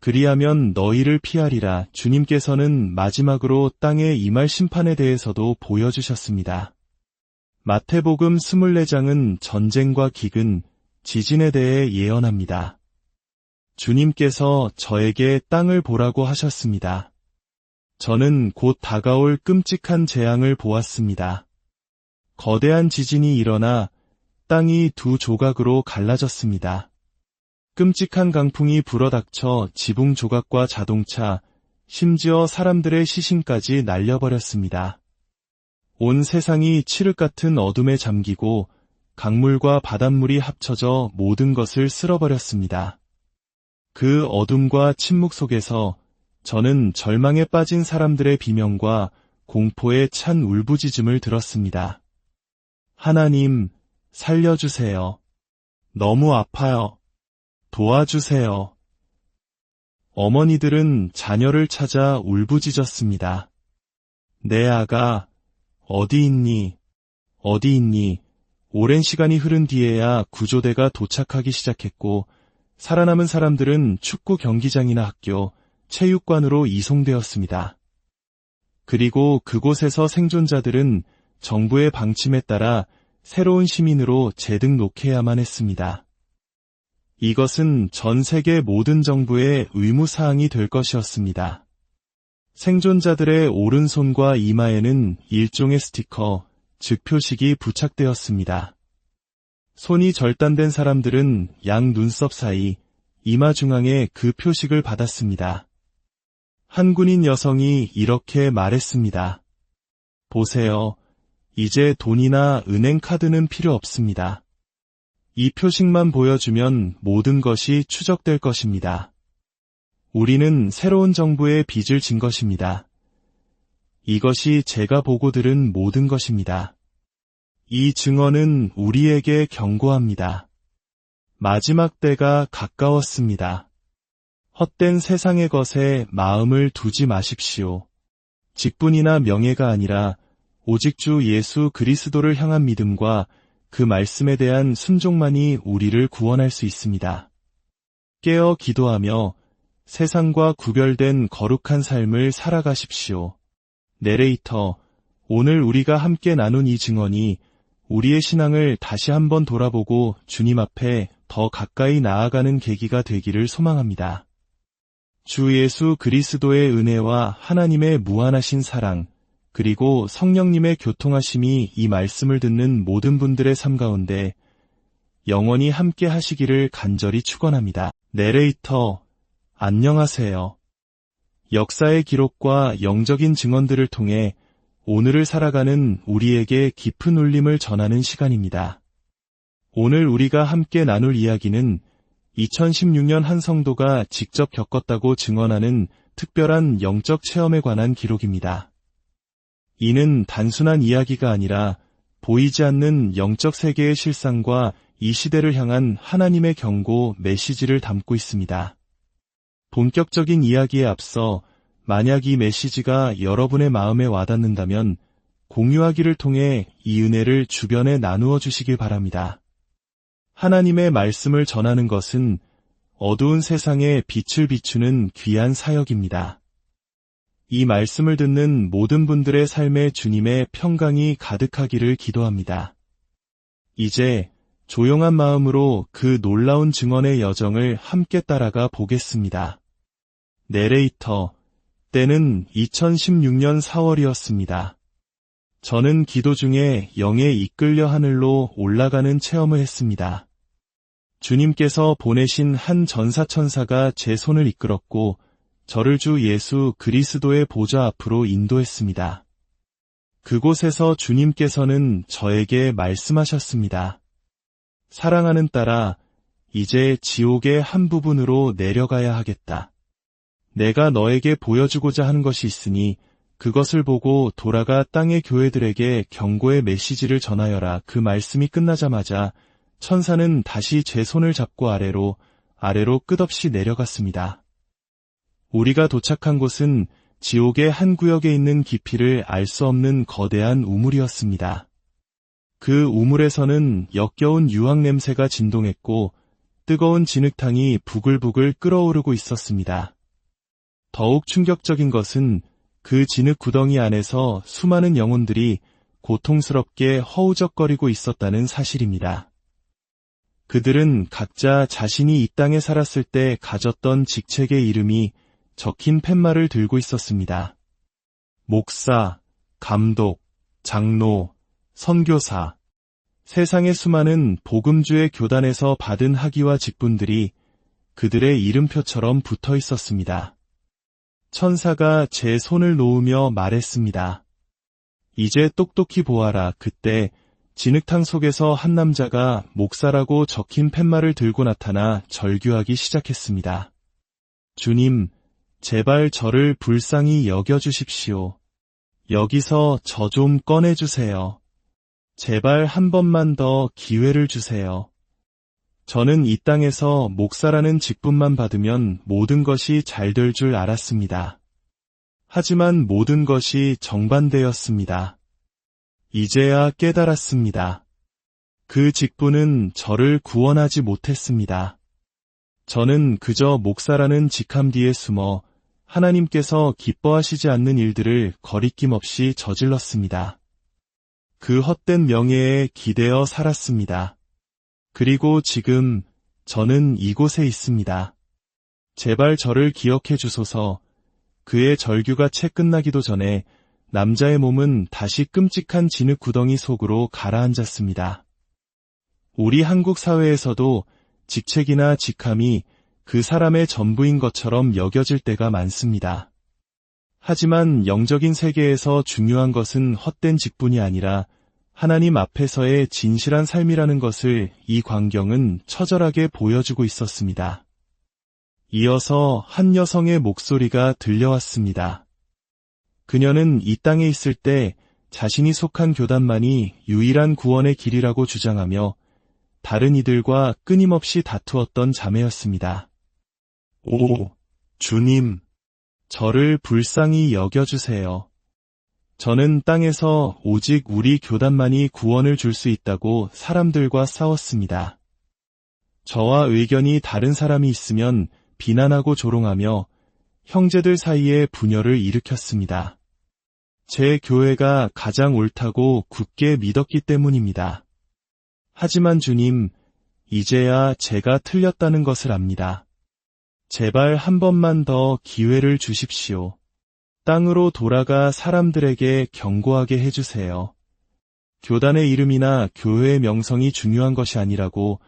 그리하면 너희를 피하리라. 주님께서는 마지막으로 땅에 임할 심판에 대해서도 보여주셨습니다. 마태복음 24장은 전쟁과 기근, 지진에 대해 예언합니다. 주님께서 저에게 땅을 보라고 하셨습니다. 저는 곧 다가올 끔찍한 재앙을 보았습니다. 거대한 지진이 일어나 땅이 두 조각으로 갈라졌습니다. 끔찍한 강풍이 불어닥쳐 지붕 조각과 자동차, 심지어 사람들의 시신까지 날려버렸습니다. 온 세상이 칠흑 같은 어둠에 잠기고 강물과 바닷물이 합쳐져 모든 것을 쓸어버렸습니다. 그 어둠과 침묵 속에서 저는 절망에 빠진 사람들의 비명과 공포에 찬 울부짖음을 들었습니다. 하나님, 살려주세요. 너무 아파요. 도와주세요. 어머니들은 자녀를 찾아 울부짖었습니다. 내 아가, 어디 있니? 어디 있니? 오랜 시간이 흐른 뒤에야 구조대가 도착하기 시작했고, 살아남은 사람들은 축구 경기장이나 학교, 체육관으로 이송되었습니다. 그리고 그곳에서 생존자들은 정부의 방침에 따라 새로운 시민으로 재등록해야만 했습니다. 이것은 전 세계 모든 정부의 의무사항이 될 것이었습니다. 생존자들의 오른손과 이마에는 일종의 스티커, 즉 표식이 부착되었습니다. 손이 절단된 사람들은 양 눈썹 사이, 이마 중앙에 그 표식을 받았습니다. 한 군인 여성이 이렇게 말했습니다. 보세요. 이제 돈이나 은행 카드는 필요 없습니다. 이 표식만 보여주면 모든 것이 추적될 것입니다. 우리는 새로운 정부의 빚을 진 것입니다. 이것이 제가 보고 들은 모든 것입니다. 이 증언은 우리에게 경고합니다. 마지막 때가 가까웠습니다. 헛된 세상의 것에 마음을 두지 마십시오. 직분이나 명예가 아니라 오직 주 예수 그리스도를 향한 믿음과 그 말씀에 대한 순종만이 우리를 구원할 수 있습니다. 깨어 기도하며 세상과 구별된 거룩한 삶을 살아가십시오. 내레이터, 오늘 우리가 함께 나눈 이 증언이 우리의 신앙을 다시 한번 돌아보고 주님 앞에 더 가까이 나아가는 계기가 되기를 소망합니다. 주 예수 그리스도의 은혜와 하나님의 무한하신 사랑, 그리고 성령님의 교통하심이 이 말씀을 듣는 모든 분들의 삶 가운데 영원히 함께 하시기를 간절히 축원합니다. 내레이터, 안녕하세요. 역사의 기록과 영적인 증언들을 통해 오늘을 살아가는 우리에게 깊은 울림을 전하는 시간입니다. 오늘 우리가 함께 나눌 이야기는 2016년 한 성도가 직접 겪었다고 증언하는 특별한 영적 체험에 관한 기록입니다. 이는 단순한 이야기가 아니라 보이지 않는 영적 세계의 실상과 이 시대를 향한 하나님의 경고 메시지를 담고 있습니다. 본격적인 이야기에 앞서 만약 이 메시지가 여러분의 마음에 와닿는다면 공유하기를 통해 이 은혜를 주변에 나누어 주시길 바랍니다. 하나님의 말씀을 전하는 것은 어두운 세상에 빛을 비추는 귀한 사역입니다. 이 말씀을 듣는 모든 분들의 삶에 주님의 평강이 가득하기를 기도합니다. 이제 조용한 마음으로 그 놀라운 증언의 여정을 함께 따라가 보겠습니다. 내레이터, 때는 2016년 4월이었습니다. 저는 기도 중에 영에 이끌려 하늘로 올라가는 체험을 했습니다. 주님께서 보내신 한 전사천사가 제 손을 이끌었고 저를 주 예수 그리스도의 보좌 앞으로 인도했습니다. 그곳에서 주님께서는 저에게 말씀하셨습니다. 사랑하는 딸아, 이제 지옥의 한 부분으로 내려가야 하겠다. 내가 너에게 보여주고자 하는 것이 있으니 그것을 보고 돌아가 땅의 교회들에게 경고의 메시지를 전하여라. 그 말씀이 끝나자마자 천사는 다시 제 손을 잡고 아래로 끝없이 내려갔습니다. 우리가 도착한 곳은 지옥의 한 구역에 있는 깊이를 알 수 없는 거대한 우물이었습니다. 그 우물에서는 역겨운 유황 냄새가 진동했고 뜨거운 진흙탕이 부글부글 끓어오르고 있었습니다. 더욱 충격적인 것은 그 진흙 구덩이 안에서 수많은 영혼들이 고통스럽게 허우적거리고 있었다는 사실입니다. 그들은 각자 자신이 이 땅에 살았을 때 가졌던 직책의 이름이 적힌 팻말을 들고 있었습니다. 목사, 감독, 장로, 선교사, 세상의 수많은 복음주의 교단에서 받은 학위와 직분들이 그들의 이름표처럼 붙어 있었습니다. 천사가 제 손을 놓으며 말했습니다. 이제 똑똑히 보아라. 그때 진흙탕 속에서 한 남자가 목사라고 적힌 팻말을 들고 나타나 절규하기 시작했습니다. 주님, 제발 저를 불쌍히 여겨주십시오. 여기서 저 좀 꺼내주세요. 제발 한 번만 더 기회를 주세요. 저는 이 땅에서 목사라는 직분만 받으면 모든 것이 잘 될 줄 알았습니다. 하지만 모든 것이 정반대였습니다. 이제야 깨달았습니다. 그 직분은 저를 구원하지 못했습니다. 저는 그저 목사라는 직함 뒤에 숨어 하나님께서 기뻐하시지 않는 일들을 거리낌 없이 저질렀습니다. 그 헛된 명예에 기대어 살았습니다. 그리고 지금 저는 이곳에 있습니다. 제발 저를 기억해 주소서. 그의 절규가 채 끝나기도 전에 남자의 몸은 다시 끔찍한 진흙 구덩이 속으로 가라앉았습니다. 우리 한국 사회에서도 직책이나 직함이 그 사람의 전부인 것처럼 여겨질 때가 많습니다. 하지만 영적인 세계에서 중요한 것은 헛된 직분이 아니라 하나님 앞에서의 진실한 삶이라는 것을 이 광경은 처절하게 보여주고 있었습니다. 이어서 한 여성의 목소리가 들려왔습니다. 그녀는 이 땅에 있을 때 자신이 속한 교단만이 유일한 구원의 길이라고 주장하며 다른 이들과 끊임없이 다투었던 자매였습니다. 오, 주님, 저를 불쌍히 여겨주세요. 저는 땅에서 오직 우리 교단만이 구원을 줄 수 있다고 사람들과 싸웠습니다. 저와 의견이 다른 사람이 있으면 비난하고 조롱하며 형제들 사이에 분열을 일으켰습니다. 제 교회가 가장 옳다고 굳게 믿었기 때문입니다. 하지만 주님, 이제야 제가 틀렸다는 것을 압니다. 제발 한 번만 더 기회를 주십시오. 땅으로 돌아가 사람들에게 경고하게 해주세요. 교단의 이름이나 교회의 명성이 중요한 것이 아니라고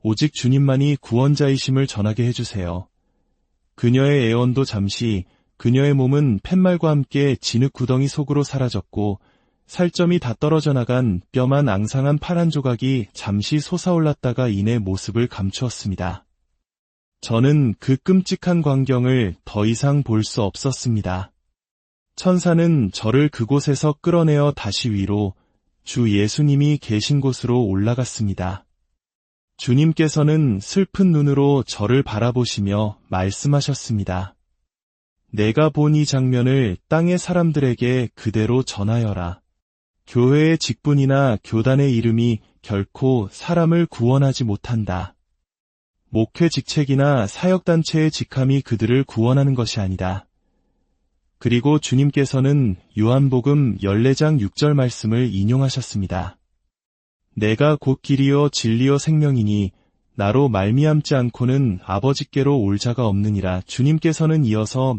오직 주님만이 구원자이심을 전하게 해주세요. 그녀의 애원도 잠시 그녀의 몸은 팻말과 함께 진흙 구덩이 속으로 사라졌고 살점이 다 떨어져 나간 뼈만 앙상한 파란 조각이 잠시 솟아올랐다가 이내 모습을 감추었습니다. 저는 그 끔찍한 광경을 더 이상 볼 수 없었습니다. 천사는 저를 그곳에서 끌어내어 다시 위로 주 예수님이 계신 곳으로 올라갔습니다. 주님께서는 슬픈 눈으로 저를 바라보시며 말씀하셨습니다. 내가 본 이 장면을 땅의 사람들에게 그대로 전하여라. 교회의 직분이나 교단의 이름이 결코 사람을 구원하지 못한다. 목회 직책이나 사역단체의 직함이 그들을 구원하는 것이 아니다. 그리고 주님께서는 요한복음 14장 6절 말씀을 인용하셨습니다. 내가 곧 길이요 진리요 생명이니 나로 말미암지 않고는 아버지께로 올 자가 없느니라. 주님께서는 이어서